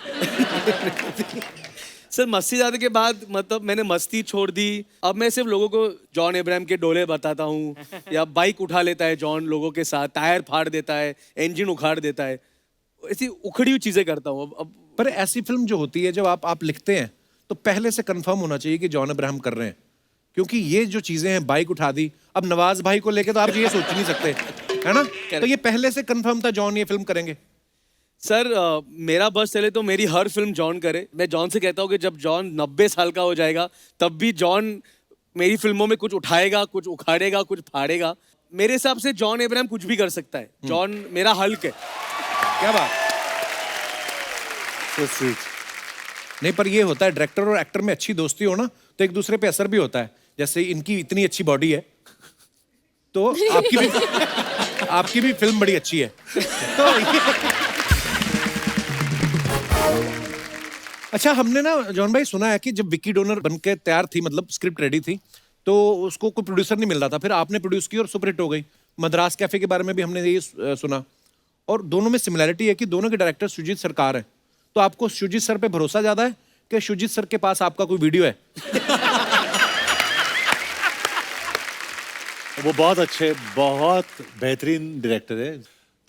सर मस्ती ज्यादा के बाद मतलब मैंने मस्ती छोड़ दी। अब मैं सिर्फ लोगों को जॉन इब्राहिम के डोले बताता हूँ, या बाइक उठा लेता है जॉन लोगों के साथ, टायर फाड़ देता है, इंजन उखाड़ देता है, ऐसी उखड़ी हुई चीजें करता हूँ। अब पर ऐसी फिल्म जो होती है, जब आप लिखते हैं तो पहले से कंफर्म होना चाहिए कि जॉन इब्राहिम कर रहे हैं, क्योंकि ये जो चीजें हैं, बाइक उठा दी, अब नवाज भाई को लेके तो आप ये सोच नहीं सकते, है ना? तो ये पहले से कंफर्म था जॉन ये फिल्म करेंगे? सर मेरा बस चले तो मेरी हर फिल्म जॉन करे। मैं जॉन से कहता हूँ कि जब जॉन 90 साल का हो जाएगा तब भी जॉन मेरी फिल्मों में कुछ उठाएगा, कुछ उखाड़ेगा, कुछ फाड़ेगा। मेरे हिसाब से जॉन इब्राहिम कुछ भी कर सकता है। जॉन मेरा हल्क है। क्या बात। So sweet. नहीं, पर ये होता है डायरेक्टर और एक्टर में अच्छी दोस्ती हो ना तो एक दूसरे पे असर भी होता है। जैसे इनकी इतनी अच्छी बॉडी है तो आपकी भी फिल्म बड़ी अच्छी है। तो अच्छा, हमने ना जॉन भाई सुना है कि जब विकी डोनर बनके तैयार थी, मतलब स्क्रिप्ट रेडी थी, तो उसको कोई प्रोड्यूसर नहीं मिल रहा था, फिर आपने प्रोड्यूस की और सुपरहिट हो गई। मद्रास कैफे के बारे में भी हमने ये सुना, और दोनों में सिमिलैरिटी है कि दोनों के डायरेक्टर सुजीत सरकार है। तो आपको सुजीत सर पे भरोसा ज्यादा है कि सुजीत सर के पास आपका कोई वीडियो है? वो बहुत अच्छे, बहुत बेहतरीन डायरेक्टर है।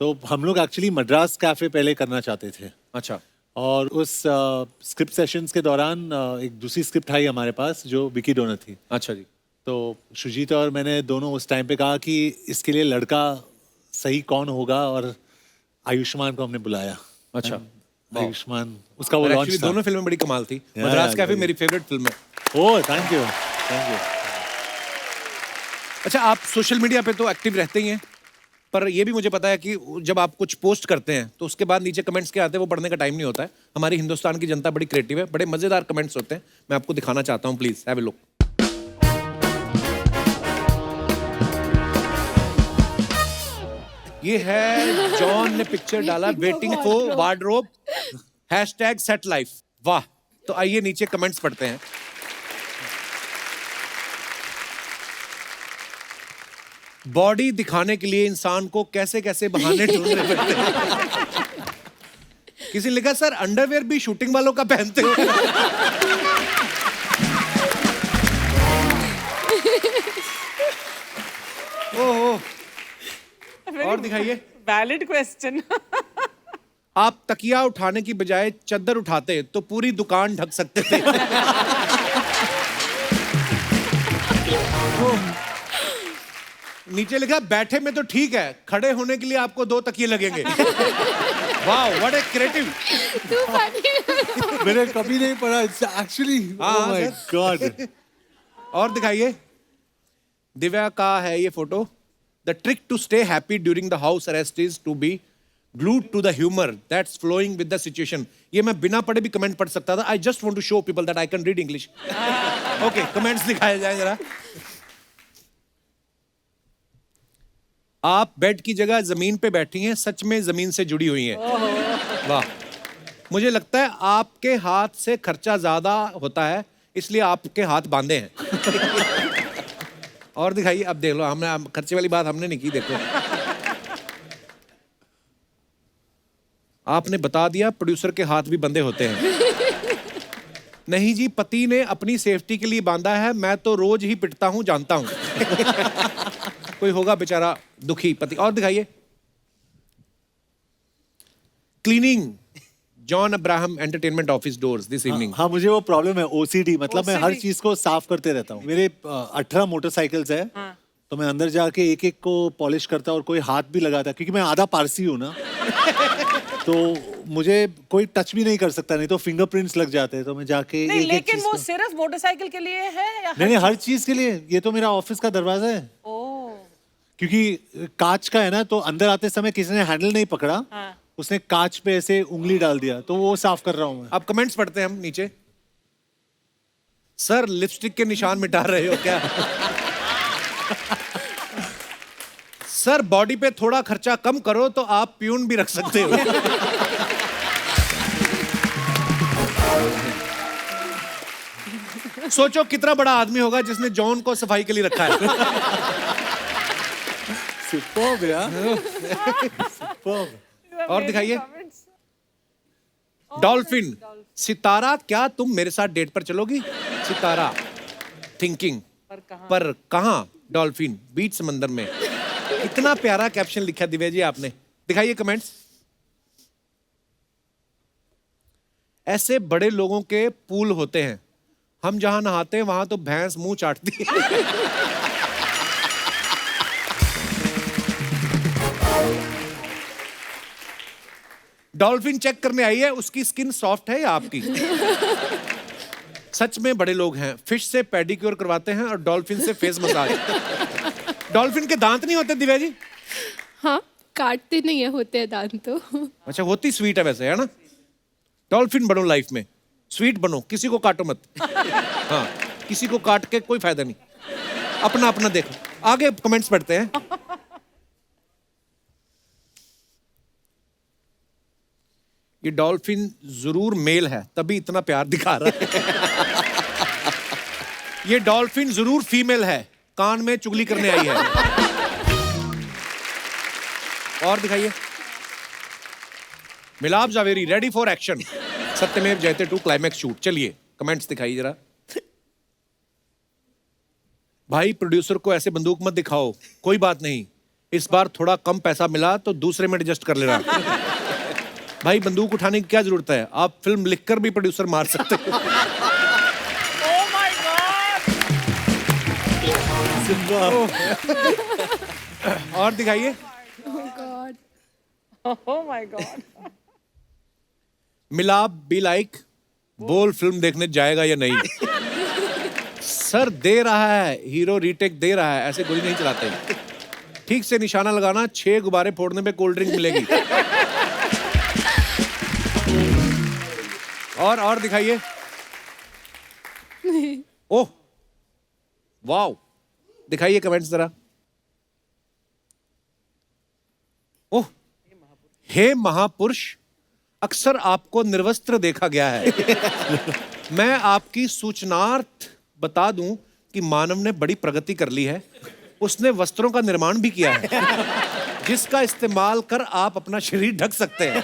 तो हम लोग एक्चुअली मद्रास कैफे पहले करना चाहते थे। अच्छा। और उस स्क्रिप्ट सेशंस के दौरान एक दूसरी स्क्रिप्ट आई हमारे पास जो विकी डोनर थी। अच्छा जी। तो सुजीत और मैंने दोनों उस टाइम पे कहा कि इसके लिए लड़का सही कौन होगा, और आयुष्मान को हमने बुलाया। अच्छा। आयुष्मान उसका वो एक्चुअली लॉन्च था। दोनों फिल्में बड़ी कमाल थी। Yeah, Madras yeah, cafe yeah. मेरी फेवरेट फिल्म है। Oh thank you thank you. अच्छा, आप सोशल मीडिया पे तो एक्टिव रहते ही हैं, पर ये भी मुझे पता है कि जब आप कुछ पोस्ट करते हैं तो उसके बाद नीचे कमेंट्स क्या आते हैं वो पढ़ने का टाइम नहीं होता है। हमारी हिंदुस्तान की जनता बड़ी क्रिएटिव है, बड़े मजेदार कमेंट्स होते हैं, मैं आपको दिखाना चाहता हूँ, प्लीज हैव अ लुक। ये है जॉन ने पिक्चर डाला waiting for wardrobe #set life. वाह, तो आइए नीचे कमेंट्स पढ़ते हैं। बॉडी दिखाने के लिए इंसान को कैसे कैसे बहाने ढूंढने पड़ते हैं। किसी ने लिखा सर अंडरवेयर भी शूटिंग वालों का पहनते हो। ओह, और दिखाइए। Valid question. आप तकिया उठाने की बजाय चद्दर उठाते तो पूरी दुकान ढक सकते थे। नीचे लिखा बैठे में तो ठीक है, खड़े होने के लिए आपको 2 तकिए लगेंगे। वाह, व्हाट ए क्रिएटिव। मैंने कभी नहीं पढ़ा एक्चुअली। Oh my God. और दिखाइए, दिव्या का है ये photo. The trick to stay happy during the house arrest is to be glued to the humor that's flowing with the situation. ये मैं बिना पढ़े भी कमेंट पढ़ सकता था। I just want to show people that I can read English. Okay, comments दिखाए जाए जरा। आप बेड की जगह जमीन पे बैठी हैं, सच में जमीन से जुड़ी हुई हैं। वाह, मुझे लगता है आपके हाथ से खर्चा ज्यादा होता है, इसलिए आपके हाथ बांधे हैं। और दिखाइए, अब देख लो, हमने खर्चे वाली बात हमने नहीं की। देखो, आपने बता दिया प्रोड्यूसर के हाथ भी बंधे होते हैं। नहीं जी, पति ने अपनी सेफ्टी के लिए बांधा है, मैं तो रोज ही पिटता हूं, जानता हूं। कोई होगा बेचारा दुखी पति। और दिखाइए, cleaning John Abraham entertainment office doors this evening. हाँ, मुझे वो प्रॉब्लम है ओसीडी, मतलब मैं हर OCD? चीज को साफ करते रहता हूँ। मेरे 18 मोटरसाइकिल्स है, तो मैं अंदर जाके एक एक को पॉलिश करता और कोई हाथ भी लगाता, क्योंकि मैं आधा पारसी हूँ ना। तो मुझे कोई टच भी नहीं कर सकता, नहीं तो फिंगरप्रिंट्स लग जाते हैं। तो मैं जाके नहीं, एक एक लेकिन चीज वो को... सिर्फ मोटरसाइकिल के लिए है या नहीं, हर चीज के लिए। ये तो मेरा ऑफिस का दरवाजा है, क्योंकि कांच का है ना, तो अंदर आते समय किसी ने हैंडल नहीं पकड़ा, उसने कांच पे ऐसे उंगली डाल दिया, तो वो साफ कर रहा हूँ मैं। अब कमेंट्स पढ़ते हैं हम नीचे। सर लिपस्टिक के निशान मिटा रहे हो क्या? सर बॉडी पे थोड़ा खर्चा कम करो तो आप प्यून भी रख सकते हो। सोचो कितना बड़ा आदमी होगा जिसने जॉन को सफाई के लिए रखा है। सुपर्ब यार, सुपर्ब। और दिखाइए, डॉल्फिन सितारा क्या तुम मेरे साथ डेट पर चलोगी? सितारा थिंकिंग पर कहां? डॉल्फिन बीच समंदर में। इतना प्यारा कैप्शन लिखा दिव्या जी आपने। दिखाइए कमेंट्स। ऐसे बड़े लोगों के पूल होते हैं, हम जहां नहाते हैं वहां तो भैंस मुंह चाटती है। डॉल्फिन चेक करने आई है, उसकी स्किन सॉफ्ट है या आपकी? सच में बड़े लोग हैं, फिश से पेडिक्योर करवाते हैं और डॉल्फिन से फेस मसाज। डॉल्फिन के दांत नहीं होते दिव्या जी? हाँ, काटते नहीं है, होते हैं दांत तो। अच्छा, होती स्वीट है वैसे, है ना? डॉल्फिन बनो लाइफ में, स्वीट बनो, किसी को काटो मत। हाँ, किसी को काट के कोई फायदा नहीं, अपना अपना देखो। आगे कमेंट्स पढ़ते हैं। ये डॉल्फिन जरूर मेल है, तभी इतना प्यार दिखा रहा है। ये डॉल्फिन जरूर फीमेल है, कान में चुगली करने आई है। और दिखाइए, मिलाप जावेरी रेडी फॉर एक्शन, सत्यमेव जयते 2 क्लाइमैक्स शूट। चलिए कमेंट्स दिखाइए जरा। भाई प्रोड्यूसर को ऐसे बंदूक मत दिखाओ, कोई बात नहीं, इस बार थोड़ा कम पैसा मिला तो दूसरे में एडजस्ट कर लेना। भाई बंदूक उठाने की क्या जरूरत है, आप फिल्म लिखकर भी प्रोड्यूसर मार सकते हो। Oh my God! और दिखाइए। Oh my God! मिलाप बी लाइक, बोल फिल्म देखने जाएगा या नहीं? सर दे रहा है, हीरो रीटेक दे रहा है, ऐसे गोली नहीं चलाते। ठीक से निशाना लगाना, 6 गुब्बारे फोड़ने पे कोल्ड ड्रिंक मिलेगी। और दिखाइए। ओह वाओ, दिखाइए कमेंट्स जरा। ओह, हे महापुरुष, अक्सर आपको निर्वस्त्र देखा गया है। मैं आपकी सूचनार्थ बता दूं कि मानव ने बड़ी प्रगति कर ली है। उसने वस्त्रों का निर्माण भी किया है, जिसका इस्तेमाल कर आप अपना शरीर ढक सकते हैं।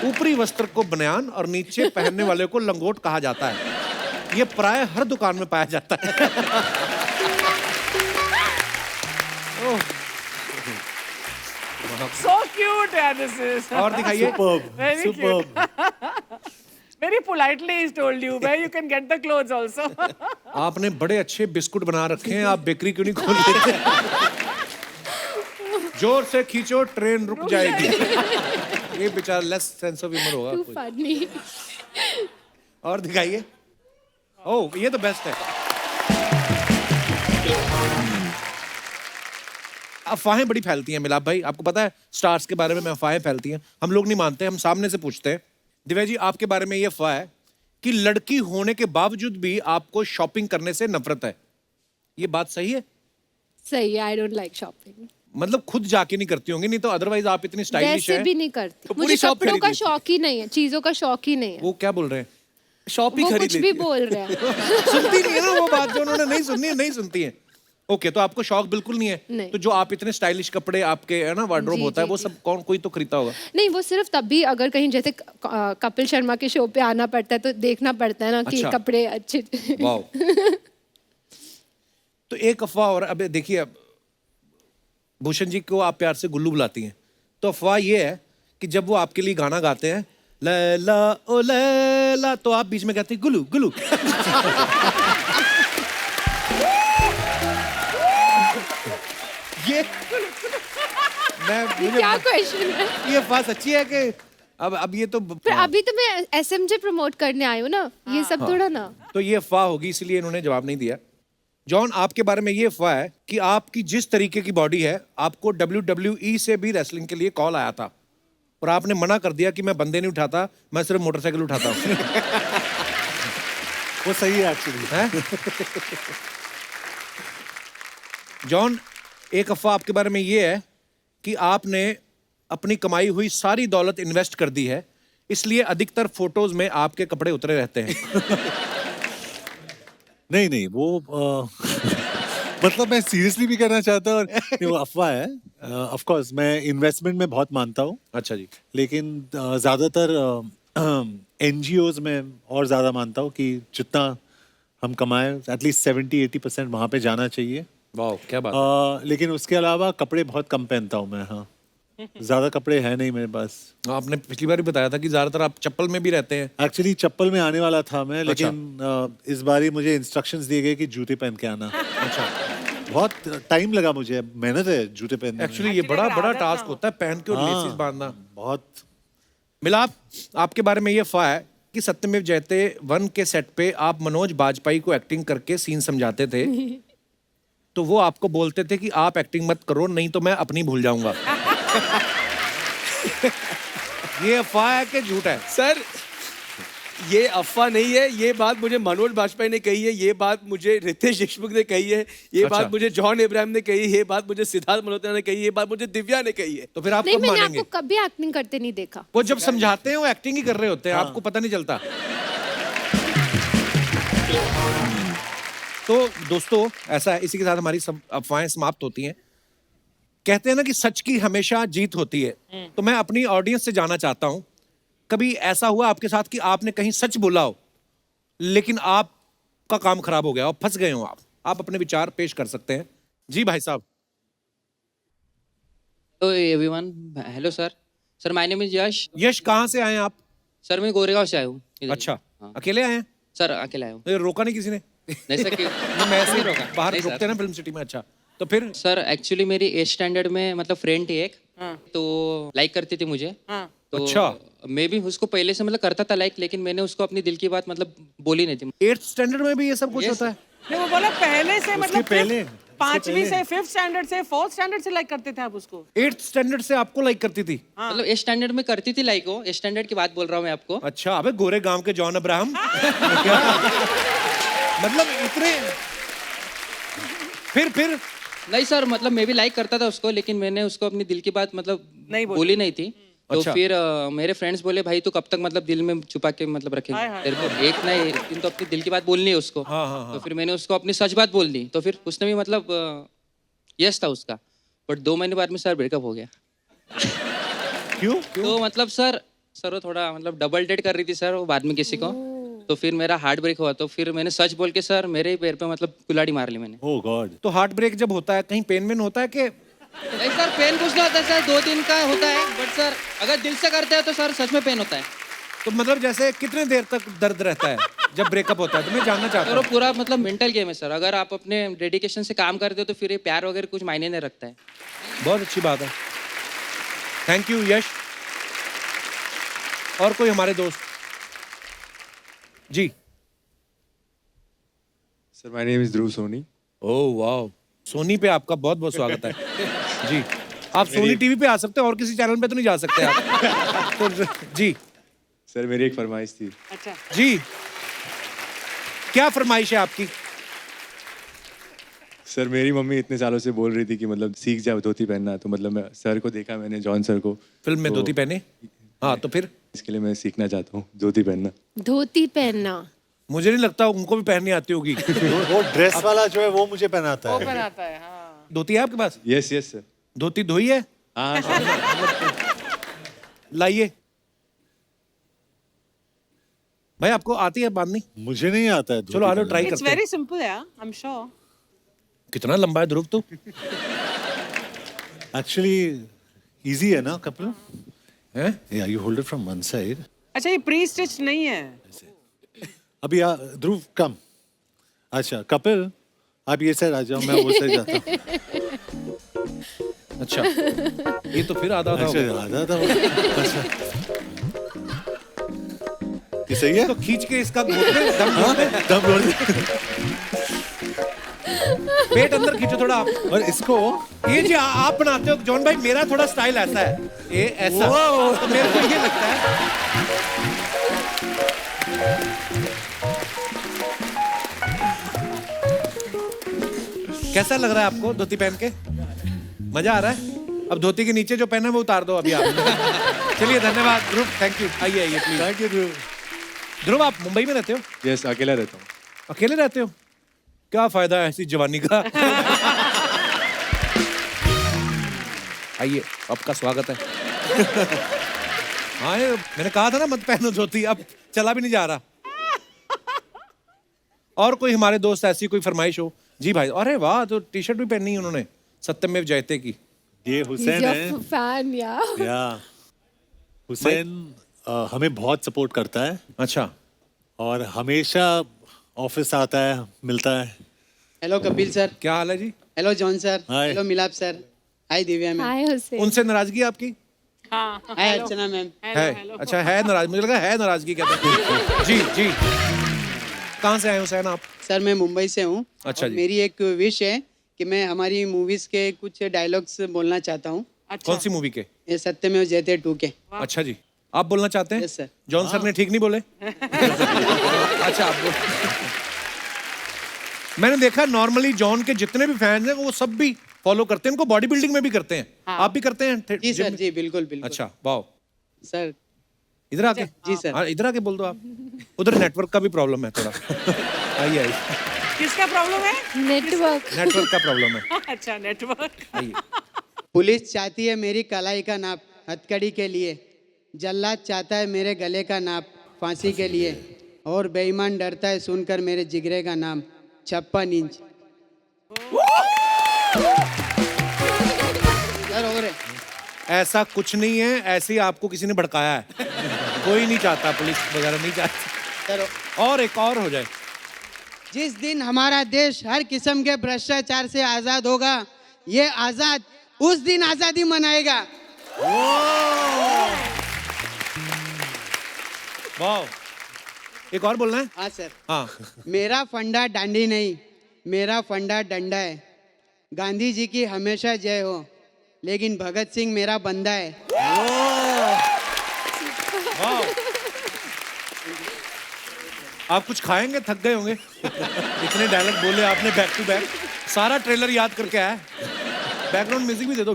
ऊपरी वस्त्र को बनियान और नीचे पहनने वाले को लंगोट कहा जाता है। यह प्राय हर दुकान में पाया जाता है। So cute, yeah, this is. और दिखाइए। Very cute. Very politely he's told you where you can get the clothes also. आपने बड़े अच्छे बिस्कुट बना रखे हैं, आप बेकरी क्यों नहीं खोल लेते? जोर से खींचो, ट्रेन रुक जाएगी। ये बेचारा लेस सेंस ऑफ ह्यूमर होगा Too कोई। funny. और दिखाइए। ओह, ये तो बेस्ट है। अफवाहें बड़ी फैलती हैं मिलाप भाई, आपको पता है स्टार्स के बारे में अफवाहें फैलती हैं। हम लोग नहीं मानते, हम सामने से पूछते हैं। दिव्या जी, आपके बारे में ये अफवाह है कि लड़की होने के बावजूद भी आपको शॉपिंग करने से नफरत है। ये बात सही है? सही है, I don't like shopping. मतलब खुद जाके नहीं करती होंगी, नहीं तो अदरवाइज आप इतनी स्टाइलिश वैसे है। भी नहीं करती। तो पूरी मुझे शॉप कपड़ों खरीद का लेती। शौक ही नहीं है, चीजों का शौक ही नहीं है। वो क्या बोल रहे हैं? शॉप ही वो खरीद कुछ भी लेती है। बोल रहे हैं। सुनती नहीं है ना वो बात, जो उन्होंने नहीं सुननी है नहीं सुनती है। ओके, तो आपको शौक बिल्कुल नहीं है? नहीं। तो जो आप इतने स्टाइलिश कपड़े आपके है ना वार्डरोब जी, होता है, जी, वो जी। सब कौन कोई तो खरीदता होगा। नहीं, वो सिर्फ तभी अगर कहीं जैसे कपिल शर्मा के शो पे आना पड़ता है तो देखना पड़ता है ना कि अच्छा। कपड़े अच्छे। वाओ। तो एक अफवाह और, अब देखिए, अब भूषण जी को आप प्यार से गुल्लू बुलाती हैं, तो अफवाह ये है कि जब वो आपके लिए गाना गाते हैं लैला ओ लैला, तो आप बीच में कहते हैं गुल्लू गुल्लू। ये मुझे क्या क्वेश्चन है? ये अफवाह सच्ची है कि अब ये तो फिर अभी तो मैं SMJ प्रमोट करने आई हूँ ना, ये सब थोड़ा ना। तो ये अफवाह होगी, इसलिए इन्होंने जवाब नहीं दिया। जॉन, आपके बारे में ये अफवाह है कि आपकी जिस तरीके की बॉडी है, आपको WWE से भी रेसलिंग के लिए कॉल आया था और आपने मना कर दिया कि मैं बंदे नहीं उठाता, मैं सिर्फ मोटरसाइकिल उठाता हूँ। वो सही है एक्चुअली। हैं? जॉन, एक अफवाह आपके बारे में ये है कि आपने अपनी कमाई हुई सारी दौलत इन्वेस्ट कर दी है, इसलिए अधिकतर फोटोज में आपके कपड़े उतरे रहते हैं। नहीं, वो मतलब मैं सीरियसली भी करना चाहता हूँ और नहीं, वो अफवाह है। ऑफ कोर्स मैं इन्वेस्टमेंट में बहुत मानता हूँ, अच्छा जी। लेकिन ज़्यादातर NGOs में और ज़्यादा मानता हूँ कि जितना हम कमाएं एटलीस्ट 70-80% वहाँ पे जाना चाहिए। वाह, क्या बात। लेकिन उसके अलावा कपड़े बहुत कम पहनता हूँ मैं। हाँ, ज़्यादा कपड़े हैं नहीं मेरे पास। आपने पिछली बार ही बताया था कि ज्यादातर आप चप्पल में भी रहते हैं। एक्चुअली चप्पल में आने वाला था मैं, लेकिन इस बार ही मुझे इंस्ट्रक्शंस दिए गए कि जूते पहन के आना। अच्छा। बहुत टाइम लगा मुझे, मेहनत है जूते पहनने में। एक्चुअली ये बड़ा बड़ा टास्क होता है पहन के और लेसिस बांधना। बहुत। मिलाप, आपके बारे में ये अफवाह है कि सत्यमेव जयते 1 के सेट पे आप मनोज बाजपेयी को एक्टिंग करके सीन समझाते थे, तो वो आपको बोलते थे कि आप एक्टिंग मत करो, नहीं तो मैं अपनी भूल जाऊंगा। ये अफवाह है कि झूठ है? सर, ये अफवाह नहीं है, ये बात मुझे मनोज बाजपेयी ने कही है, ये बात मुझे रितेश देशमुख ने कही है, ये अच्छा। बात मुझे जॉन इब्राहिम ने कही है, ये बात मुझे सिद्धार्थ मल्होत्रा ने कही है, ये बात मुझे दिव्या ने कही है। तो फिर आप नहीं, कब मैंने मानेंगे? आपको कभी एक्टिंग करते नहीं देखा। वो जब समझाते हैं वो एक्टिंग ही कर रहे होते हैं, आपको पता नहीं चलता। तो दोस्तों, ऐसा है, इसी के साथ हमारी सब अफवाहें समाप्त होती हैं। कहते हैं ना कि सच की हमेशा जीत होती है। तो मैं अपनी ऑडियंस से जानना चाहता हूं, कभी ऐसा हुआ आपके साथ कि आपने कहीं सच बोला हो लेकिन आपका काम खराब हो गया और फंस गए हो? आप अपने विचार पेश कर सकते हैं। जी भाई साहब। Hello everyone, hello sir. Sir my name is Yash. Yash, कहाँ से आए आप? सर मैं गोरेगांव से आया हूँ। इधर। अच्छा, हाँ। अकेले आए हैं? सर अकेला आया हूँ। तो रोका नहीं किसी ने? नहीं सर कि मैं ऐसे ही रोका, बाहर नहीं सर। रुकते हैं ना फिल्म सिटी में। अच्छा, तो फिर? सर एक्चुअली मेरी 8th स्टैंडर्ड में मतलब फ्रेंड थी एक, हाँ। तो लाइक करती थी मुझे। हाँ। तो अच्छा। मैं भी उसको पहले से मतलब करता था लाइक, लेकिन मैंने उसको अपनी दिल की बात मतलब बोली नहीं थी। 8th स्टैंडर्ड में भी ये सब कुछ Yes, होता है? नहीं, वो बोला पहले से मतलब पहले- पांचवी से 5th स्टैंडर्ड से 4th स्टैंडर्ड से लाइक करते थे आप उसको? 8th स्टैंडर्ड से आपको लाइक करती थी? मतलब ए स्टैंडर्ड में करती थी लाइक, वो ए स्टैंडर्ड की बात बोल रहा हूँ मैं आपको। अच्छा, अबे गोरे गांव के जॉन अब्राहम क्या? मतलब इतने फिर नहीं सर, मतलब मैं भी लाइक करता था उसको, लेकिन मैंने उसको अपनी दिल की बात मतलब नहीं बोली नहीं थी। तो अच्छा। फिर मेरे फ्रेंड्स बोले भाई तू कब तक मतलब दिल में छुपा के मतलब रखेगा, तेरे को एक ना एक दिन तो अपनी दिल की बात बोलनी है उसको। तो फिर मैंने उसको अपनी सच बात बोल दी, तो फिर उसने भी मतलब यस था उसका। बट 2 महीने बाद में सर ब्रेकअप हो गया। क्यों? तो मतलब सर वो थोड़ा मतलब डबल डेट कर रही थी सर वो बाद में किसी को, तो फिर मेरा हार्ट ब्रेक हुआ। तो फिर मैंने सच बोल के सर मेरे ही पैर पे मतलब कुल्हाड़ी मार ली मैंने। ओह गॉड। तो हार्ट ब्रेक जब होता है कहीं पेन वेन होता है कि? नहीं सर, पेन कुछ नहीं होता है सर, 2 दिन का होता है। बट सर अगर दिल से करते हैं तो सर सच में पेन होता है। तो मतलब जैसे कितने देर तक दर्द रहता है जब ब्रेकअप होता है? तो मैं जानना चाहता सर वो हूँ। पूरा मतलब मेंटल गेम है सर, अगर आप अपने डेडिकेशन से काम करते हो तो फिर ये प्यार वगैरह कुछ मायने नहीं रखता है। बहुत अच्छी बात है, थैंक यू यश। और कोई हमारे दोस्त? जी सर, माय नेम इज ध्रुव सोनी। ओह वाह, सोनी पे आपका बहुत बहुत स्वागत है। जी, आप सोनी टीवी पे आ सकते हैं और किसी चैनल पे तो नहीं जा सकते आप। तो जी सर, मेरी एक फरमाइश थी। अच्छा जी, क्या फरमाइश है आपकी? सर, मेरी मम्मी इतने सालों से बोल रही थी कि मतलब सीख जाओ धोती पहनना, तो मतलब मैं सर को देखा, मैंने जॉन सर को फिल्म में तो धोती पहने? हाँ, तो फिर इसके लिए मैं सीखना चाहता हूँ धोती पहनना। धोती पहनना मुझे नहीं लगता उनको भी पहननी आती होगी। वो ड्रेस वाला जो है वो मुझे पहनाता वो है। बनाता है। हाँ धोती है आपके पास? Yes yes sir. धोती धोई है? हाँ सर। लाइए भाई, आपको आती है बांधनी? मुझे नहीं आता है धोती चलो आ लो, पहनना। ट्राई इट्स करते हैं। वेरी सिंपल है, आई एम श्योर। कितना लंबा है ध्रुव तू? एक्चुअली इजी है ना कपिल? हैं? या you hold it from one side. अच्छा, ये प्री स्टिच नहीं है? अभी ध्रुव कम। अच्छा कपिल, आप ये साइड आ जाओ, मैं वो साइड जाता हूँ। अच्छा, ये तो फिर आधा आधा हो अच्छा गया। आधा था वो। अच्छा ये सही है? तो खींच के इसका घोटने, दम घोटने। दम रोल। पेट अंदर खींचो थोड़ा आप। और इसको ये जी आप बनाते हो जॉन भाई, मेरा थोड़ा स्टाइल ऐसा है, ये ऐसा, तो मेरे को ये लगता है। कैसा लग रहा है आपको धोती पहन के? मजा आ रहा है? अब धोती के नीचे जो पहना है वो उतार दो अभी आप। चलिए धन्यवाद ध्रुव, थैंक यू। आइए आइए प्लीज। थैंक यू ध्रुव। ध्रुव, आप मुंबई में रहते हो? यस, अकेला रहता हूँ। अकेले रहते हो? क्या फायदा है ऐसी जवानी का? आइए, आपका स्वागत है। हाँ, मैंने कहा था ना मत पहनो धोती, अब चला भी नहीं जा रहा। और कोई हमारे दोस्त ऐसी कोई फरमाइश हो? जी भाई, अरे वाह, तो टी शर्ट भी पहनी है उन्होंने सत्यमेव जयते की। ये हुसैन है। फैन या हुसैन हमें बहुत सपोर्ट करता है अच्छा, और हमेशा ऑफिस आता है, मिलता है। Hello Kapil sir. क्या हाल है जी? Hello John sir. Hi. Hello Milap sir. Hi Divya ma'am. Hi Hussain. उनसे नाराजगी आपकी हाँ हाय अर्चना मैम। है? अच्छा, है नाराज, मुझे लगा है नाराजगी कहते हैं। जी जी, कहाँ से आए हुसैन आप? सर मैं मुंबई से हूँ। अच्छा और जी। मेरी एक विश है कि मैं हमारी मूवीज के कुछ डायलॉग्स बोलना चाहता हूँ। कौन सी मूवी के? ये सत्यमेव जयते 2 के। अच्छा जी, आप बोलना चाहते हैं? Yes sir. जॉन सर ने ठीक नहीं बोले? अच्छा, आप बोल। मैंने देखा नॉर्मली जॉन के जितने भी फैंस हैं वो सब भी फॉलो करते हैं, उनको बॉडी बिल्डिंग में भी करते हैं। आप भी करते हैं? जी सर, जी बिल्कुल बिल्कुल। अच्छा, वाह। सर इधर आके? जी सर। हाँ, इधर आके बोल दो आप। उधर नेटवर्क का भी प्रॉब्लम है थोड़ा। आइए आइए, किसका प्रॉब्लम है? नेटवर्क। नेटवर्क का प्रॉब्लम है। अच्छा, नेटवर्क। आइए। पुलिस चाहती है मेरी कलाई का नाप हथकड़ी के लिए, जल्लाद चाहता है मेरे गले का नाप फांसी के लिए, और बेईमान डरता है सुनकर मेरे जिगरे का नाम 56 इंच। सर और है। ऐसा कुछ नहीं है, ऐसे ही आपको किसी ने भड़काया है। कोई नहीं चाहता, पुलिस वगैरह नहीं चाहती। सर और एक और हो जाए। जिस दिन हमारा देश हर किस्म के भ्रष्टाचार से आजाद होगा, ये आजाद उस दिन आजादी मनाएगा। वाह, एक और बोलना है? हाँ सर। हाँ। मेरा फंडा डांडी नहीं, मेरा फंडा डंडा है। गांधी जी की हमेशा जय हो, लेकिन भगत सिंह मेरा बंदा है। आप कुछ खाएंगे? थक गए होंगे। इतने डायलॉग बोले आपने बैक टू बैक। सारा ट्रेलर याद करके आया। बैकग्राउंड म्यूजिक भी दे दो।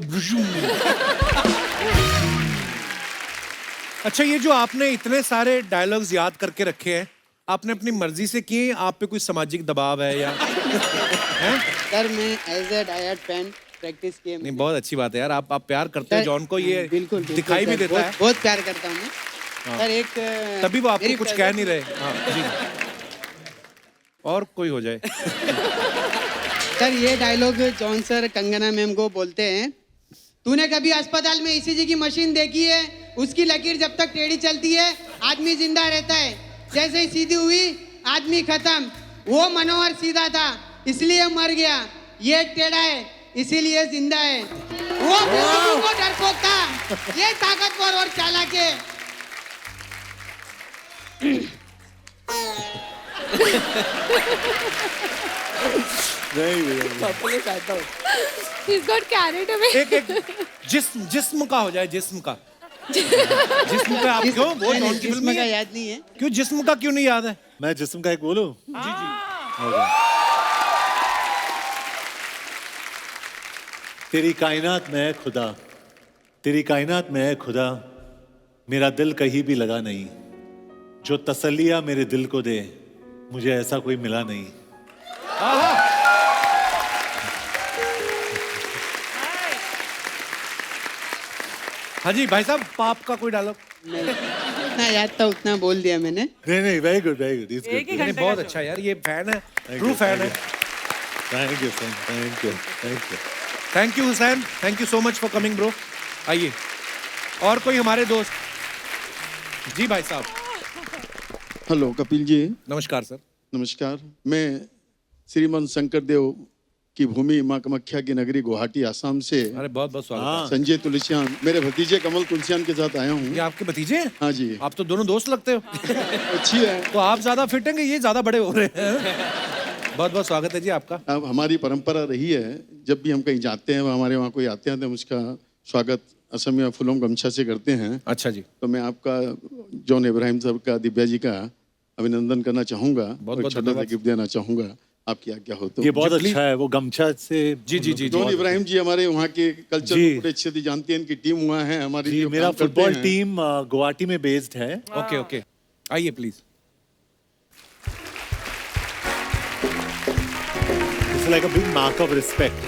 अच्छा, ये जो आपने इतने सारे डायलॉग्स याद करके रखे हैं, आपने अपनी मर्जी से किए? आप पे कोई सामाजिक दबाव है या हैं? सर मैं as a diet fan practice किए। नहीं, बहुत अच्छी बात है यार। आप प्यार करते हैं जॉन को, ये बिल्कुल दिखाई भी देता है। बहुत प्यार करता हूँ मैं। सर एक तभी वो आपको कुछ कह नहीं रहे। हाँ जी। और कोई हो जाए। सर ये dialogue John sir Kangana ma'am को बोलते हैं, तूने कभी अस्पताल में ईसीजी की मशीन देखी है? उसकी लकीर जब तक टेढ़ी चलती है आदमी जिंदा रहता है, जैसे ही सीधी हुई आदमी खत्म। वो मनोहर सीधा था इसलिए मर गया, ये टेढ़ा है इसीलिए जिंदा है। वो बेवकूफ को डरपोक था, ये ताकतवर और चालाक है। He's got carried away. एक जिस्म का हो जाए, जिस्म का। जिस्म का आप क्यों? वो जॉन की फिल्म में का याद नहीं है। क्यों जिस्म का क्यों नहीं याद है? मैं जिस्म का एक बोलूं? जी जी। तेरी कायनात में है खुदा, तेरी कायनात में है खुदा, मेरा दिल कहीं भी लगा नहीं। जो तसल्लियां मेरे दिल को दे, मुझे ऐसा कोई मिला नहीं। हाँ जी भाई साहब, पाप का कोई डायलॉग? जितना याद था उतना बोल दिया मैंने। नहीं, वेरी गुड, वेरी गुड। एक ही घंटे का बहुत show। अच्छा यार, ये फैन है, ट्रू फैन है। Thank you, thank you, thank you. Thank you Hussain, thank you so much for coming bro. आइए, और कोई हमारे दोस्त? जी भाई साहब। हेलो कपिल जी। नमस्कार सर। नमस्कार। मैं श्रीमान शंकर देव की भूमि माँ कामाख्या की नगरी गुवाहाटी आसाम से अरे बहुत बहुत स्वागत संजय तुलसियान, मेरे भतीजे कमल तुलसियान के साथ आया हूँ। है। ये आपके भतीजे हैं? हाँ जी। आप तो दोनों दोस्त लगते हो। अच्छी है। तो आप ज्यादा फिट हैं कि ये ज्यादा बड़े हो रहे हैं? बहुत बहुत स्वागत है जी आपका। अब हमारी परंपरा रही है, जब भी हम कहीं जाते हैं हमारे वहाँ कोई आते हैं तो हम उसका स्वागत असम या फुलों गमछा से करते हैं। अच्छा जी। तो मैं आपका जॉन इब्राहिम साहब का, दिव्या जी का अभिनंदन करना चाहूँगा, बहुत छोटा सा गिफ्ट देना चाहूँगा। आपकी आज्ञा हो तो। ये बहुत अच्छा है, वो गमछा से। जी जी जी। जॉन इब्राहिम जी हमारे वहाँ के कल्चर जी। को बड़े अच्छे से जानते हैं, इनकी टीम वहाँ है हमारी। जी, जो मेरा काम करते फुटबॉल हैं। टीम गुवाहाटी में बेस्ड है। ओके ओके, आइए please. It's like a big mark of respect.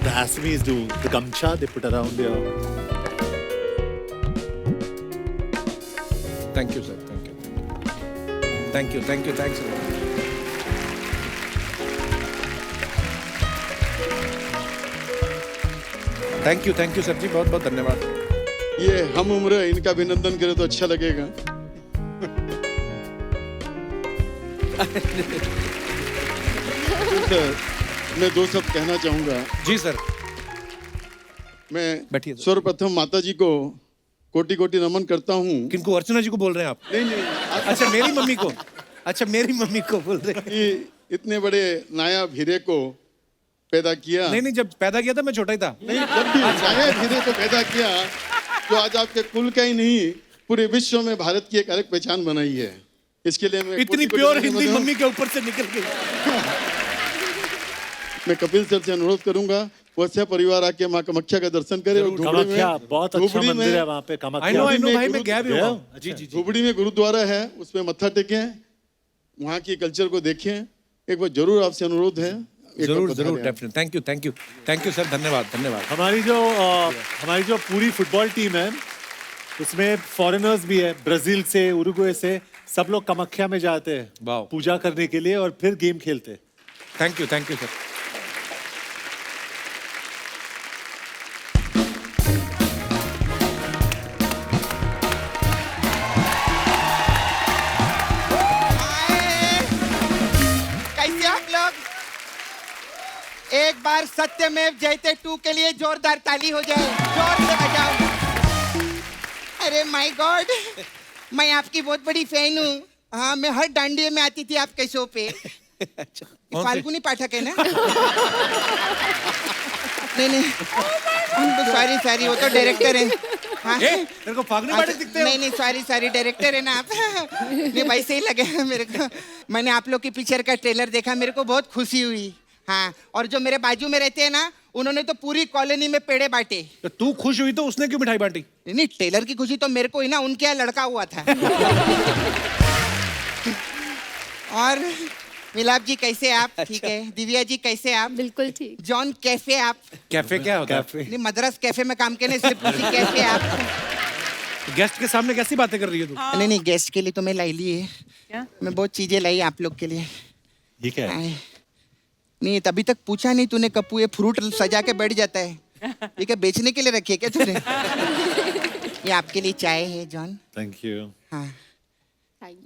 The Assamese do the gamcha they put around their. Thank you sir, thank you, thank you, thank you, thanks. Thank you sir ji, बहुत बहुत धन्यवाद। ये हम उम्र है, इनका अभिनंदन करें तो अच्छा लगेगा। सर, मैं दो शब्द कहना चाहूंगा। जी सर। मैं बैठिए। सर्वप्रथम माता जी को कोटि कोटि नमन करता हूँ। किनको? अर्चना जी को बोल रहे हैं आप? नहीं नहीं, अच्छा मेरी मम्मी को। अच्छा मेरी मम्मी को बोल रहे हैं। कि इतने बड़े नायाब हीरे को पैदा किया। नहीं नहीं, जब पैदा किया था मैं छोटा ही था। नहीं, जब भी नायाब हीरे को पैदा किया तो आज आपके कुल का ही नहीं पूरे विश्व में भारत की एक अलग पहचान बनाई है। इसके लिए मैं इतनी कोटि-कोटि प्योर नमन हिंदी हूँ। मम्मी के ऊपर से निकल गई। मैं कपिल सर से अनुरोध करूंगा वो अच्छा परिवार आके माँ कामाख्या का दर्शन करे। और धुबड़ी कामाख्या में बहुत अच्छा मंदिर है वहाँ पे, कामाख्या। आई नो में भाई, मैं गुरु- गया भी गया? हूँ। जी जी जी। धुबड़ी में गुरुद्वारा है, उसमें मत्था टेकें, वहाँ की कल्चर को देखें। एक बार जरूर आपसे अनुरोध है। एक जरूर बार जरूर, पधारें आप। Definite. Thank you, thank you, thank you sir, धन्यवाद धन्यवाद। हमारी जो पूरी फुटबॉल टीम है उसमें फॉरेनर्स भी है, ब्राजील से, उरुग्वे से, सब लोग कामाख्या में जाते हैं वाओ। पूजा करने के लिए और फिर गेम खेलते हैं। Thank you sir. कैसे आप लोग? एक बार सत्यमेव जयते 2 के लिए जोरदार ताली हो जाए, जोर से बजाओ। अरे माय गॉड, मैं आपकी बहुत बड़ी फैन हूँ। हाँ, मैं हर डांडिये में आती थी आपके शो पे। अच्छा, ये फाल्गुनी पाठक है ना? नहीं सॉरी वो तो डायरेक्टर है। हाँ? तेरे को फाल्गुनी पाठक दिखते हो? नहीं सॉरी डायरेक्टर है ना आप। नहीं भाई सही लगे मेरे को। मैंने आप लोग की पिक्चर का ट्रेलर देखा, मेरे को बहुत खुशी हुई। हाँ, और जो मेरे बाजू में रहते हैं ना, उन्होंने तो पूरी कॉलोनी में पेड़े बांटे। तो तू खुश हुई तो उसने क्यों मिठाई बांटी? नहीं, टेलर की खुशी तो मेरे को ही ना, उनके यहाँ लड़का हुआ था। और मिलाप जी कैसे आप? ठीक है। दिव्या जी कैसे आप? बिल्कुल ठीक। जॉन कैफे आप? कैफे क्या होता है? नहीं, मद्रास कैफे में काम करने से पूछी कैफे आप? गेस्ट के सामने कैसी बातें कर रही है तू? नहीं गेस्ट के लिए तो मैं लाई ली है। क्या? मैं बहुत चीजें लाई आप लोग के लिए। ये क्या है? नहीं, तभी तक पूछा नहीं तूने कप्पू, ये फ्रूट सजा के बैठ जाता है। ये क्या बेचने के लिए रखी है क्या तूने? ये आपके लिए चाय है जॉन। Thank you. हाँ,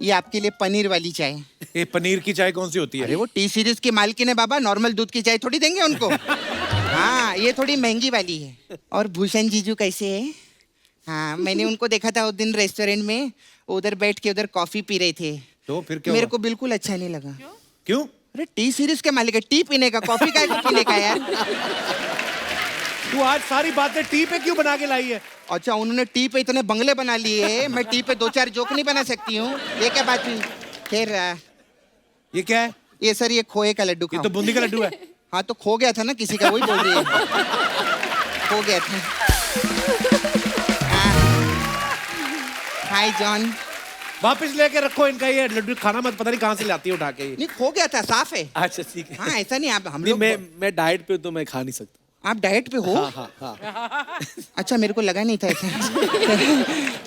ये आपके लिए पनीर वाली चाय। ये पनीर की चाय कौन सी होती है? अरे वो टी सीरीज की मालकिन है बाबा, नॉर्मल दूध की चाय थोड़ी देंगे उनको। हाँ, ये थोड़ी महंगी वाली है। और भूषण जीजू कैसे है? हाँ, मैंने उनको देखा था उस दिन रेस्टोरेंट में, उधर बैठ के उधर कॉफी पी रहे थे। तो फिर क्या मेरे हुआ? को बिल्कुल अच्छा नहीं लगा। क्यों? अरे टी सीरीज के मालिक है, टी पीने का, कॉफी का पीने का यार। तू आज सारी बातें टी पे क्यों बना के लाई है? अच्छा, उन्होंने टी पे इतने बंगले बना लिए, मैं टी पे 2-4 जोक नहीं बना सकती हूँ? ये क्या बात हुई? खैर, ये क्या है? ये सर ये खोए का लड्डू। ये तो बूंदी का लड्डू है। हाँ, तो खो गया था ना किसी का, वही बोल रही है। खो गया था। हाय जॉन। वापस लेके रखो इनका ये लड्डू, खाना मत, पता नहीं कहाँ से लाती है उठा के। नहीं, खो गया था, साफ है। अच्छा ठीक है। हाँ, ऐसा नहीं, आप हम नहीं, लोग। मैं डाइट पे हूं, तो मैं खा नहीं सकता। आप डाइट पे हो? हाँ। अच्छा, मेरे को लगा नहीं था ऐसा।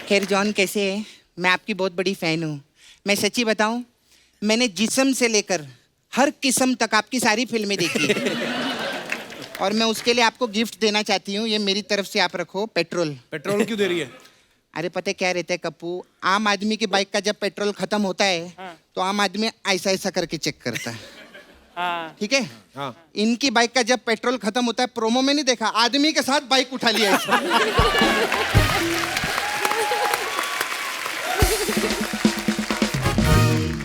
खैर जॉन कैसे है? मैं आपकी बहुत बड़ी फैन हूँ। मैं सच्ची बताऊँ, मैंने जिस्म से लेकर हर किस्म तक आपकी सारी फिल्में देखी है। और मैं उसके लिए आपको गिफ्ट देना चाहती हूँ, ये मेरी तरफ से आप रखो, पेट्रोल। पेट्रोल क्यों दे रही है? अरे पता है क्या रहता है कप्पू, आम आदमी की बाइक का जब पेट्रोल खत्म होता है तो आम आदमी ऐसा करके चेक करता है। ठीक है? हाँ। इनकी बाइक का जब पेट्रोल खत्म होता है, प्रोमो में नहीं देखा, आदमी के साथ बाइक उठा लिया है।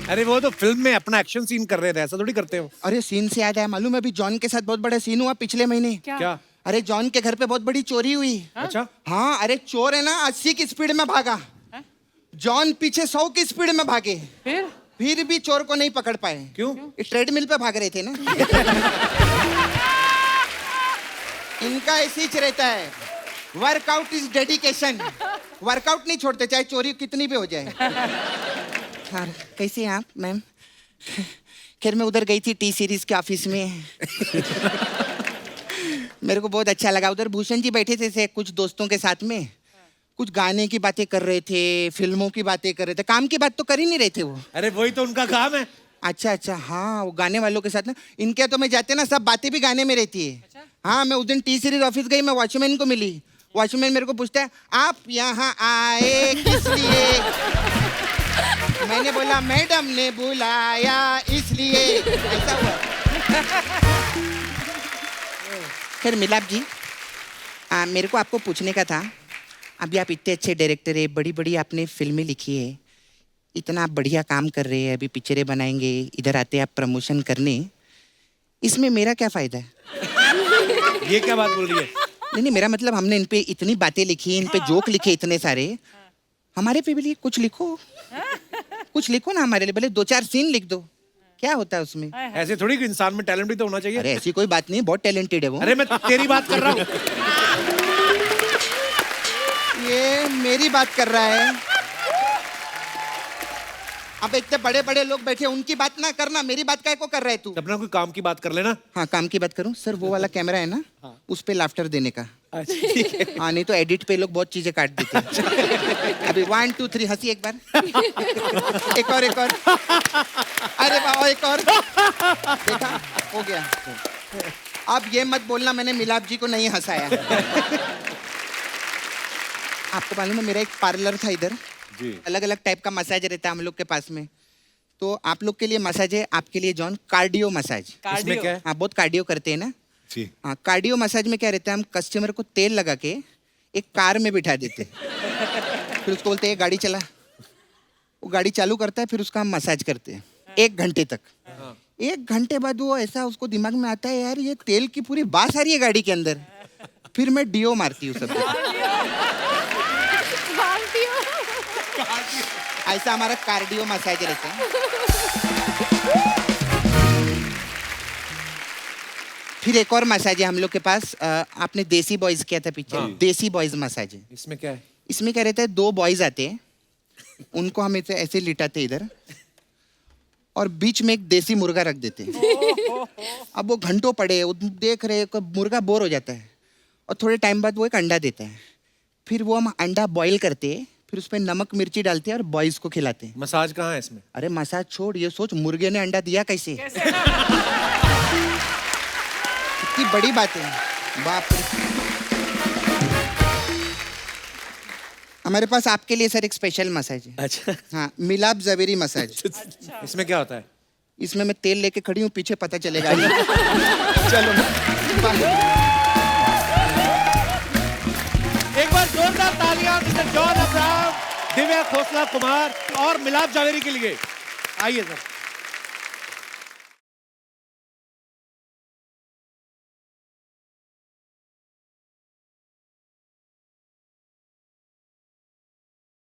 अरे वो तो फिल्म में अपना एक्शन सीन कर रहे थे, ऐसा थोड़ी करते हो। अरे सीन से याद आया, मालूम है अभी जॉन के साथ बहुत बड़ा सीन हुआ पिछले महीने। क्या? अरे जॉन के घर पे बहुत बड़ी चोरी हुई। अच्छा। हाँ, अरे चोर है ना 80 की स्पीड में भागा, जॉन पीछे 100 की स्पीड में भागे, फिर भी चोर को नहीं पकड़ पाए। क्यों? ट्रेडमिल पे भाग रहे थे ना। इनका ऐसी रहता है, वर्कआउट इज डेडिकेशन। वर्कआउट नहीं छोड़ते, चाहे चोरी कितनी भी हो जाए। हाँ, कैसे हैं आप मैम? खैर मैं उधर गई थी टी सीरीज के ऑफिस में। मेरे को बहुत अच्छा लगा, उधर भूषण जी बैठे थे कुछ दोस्तों के साथ में, कुछ गाने की बातें कर रहे थे, फिल्मों की बातें कर रहे थे, काम की बात तो कर ही नहीं रहे थे वो। अरे वही तो उनका काम है। अच्छा, हाँ, वो गाने वालों के साथ ना, इनके तो मैं जाते ना सब बातें भी गाने में रहती है। हाँ, मैं उस दिन टी सीरीज ऑफिस गई, मैं वॉचमैन को मिली, वॉचमैन मेरे को पूछता है आप यहाँ आए किस लिए? मैंने बोला मैडम ने बुलाया इसलिए। ऐसा हुआ। खैर मिलाप जी, मेरे को आपको पूछने का था, अभी आप इतने अच्छे डायरेक्टर है, बड़ी बड़ी आपने फिल्में लिखी है, इतना आप बढ़िया काम कर रहे हैं, अभी पिक्चरें बनाएंगे, इधर आते आप प्रमोशन करने, इसमें मेरा क्या फायदा है? ये क्या बात बोल रही है? नहीं, मेरा मतलब हमने इन पे इतनी बातें लिखी, इन पे जोक लिखे इतने सारे, हमारे पे भी कुछ लिखो, कुछ लिखो ना हमारे लिए, भले 2-4 सीन लिख दो, क्या होता है उसमें? ऐसे थोड़ी, इंसान में टैलेंट भी तो होना चाहिए। अरे ऐसी कोई बात नहीं, बहुत टैलेंटेड है वो। अरे मैं तेरी बात कर रहा हूँ। ये मेरी बात कर रहा है। अब इतने बड़े बड़े लोग बैठे, उनकी बात ना करना, मेरी बात काय को कर रहा है तू? अपना कोई काम की बात कर लेना। हाँ, काम की बात करूं सर, वो वाला कैमरा है ना, उस पे लाफ्टर देने का। हाँ, नहीं तो एडिट पे लोग बहुत चीजें काट देते हैं। अभी 1 2 3 हंसी एक बार, एक और। अरे वाह, एक और। देखा, हो गया। अब ये मत बोलना मैंने मिलाप जी को नहीं हंसाया। आपको मालूम है मेरा एक पार्लर था इधर, अलग अलग टाइप का मसाज रहता है हम लोग के पास में, तो आप लोग के लिए मसाज है, आपके लिए जॉन कार्डियो मसाज। इसमें क्या है? हाँ, बहुत कार्डियो करते हैं ना जी। हाँ, कार्डियो मसाज में क्या रहता है, हम कस्टमर को तेल लगा के एक कार में बिठा देते हैं, फिर उसको बोलते हैं गाड़ी चला, वो गाड़ी चालू करता है, फिर उसका हम मसाज करते हैं 1 घंटे तक। 1 घंटे बाद वो ऐसा उसको दिमाग में आता है, यार ये तेल की पूरी बास आ रही है गाड़ी के अंदर। फिर मैं डीओ मारती हूँ सब। ऐसा हमारा कार्डियो मसाज रहता है। फिर एक और मसाज है हम लोग के पास, आपने देसी बॉयज किया था पिक्चर, देसी बॉयज मसाज है। इसमें क्या है? इसमें क्या रहता है, 2 बॉयज आते हैं, उनको हम ऐसे लिटाते इधर, और बीच में एक देसी मुर्गा रख देते हैं। अब वो घंटों पड़े देख रहे, मुर्गा बोर हो जाता है, और थोड़े टाइम बाद वो एक अंडा देता है। फिर वो हम अंडा बॉईल करते हैं, फिर उसमें नमक मिर्ची डालते हैं और बॉयज को खिलाते हैं। मसाज कहाँ है इसमें? अरे मसाज छोड़, ये सोच मुर्गे ने अंडा दिया कैसे? कितनी बड़ी बात है, बाप रे। हमारे पास आपके लिए सर एक स्पेशल मसाज है। अच्छा। हाँ, मिलाप जवेरी मसाज। इसमें क्या होता है? इसमें मैं तेल लेके खड़ी हूँ, पीछे पता चलेगा। चलो एक बार जोरदार तालियां mister John Abraham, Divya Khosla Kumar और मिलाप जावेरी के लिए। आइए सर।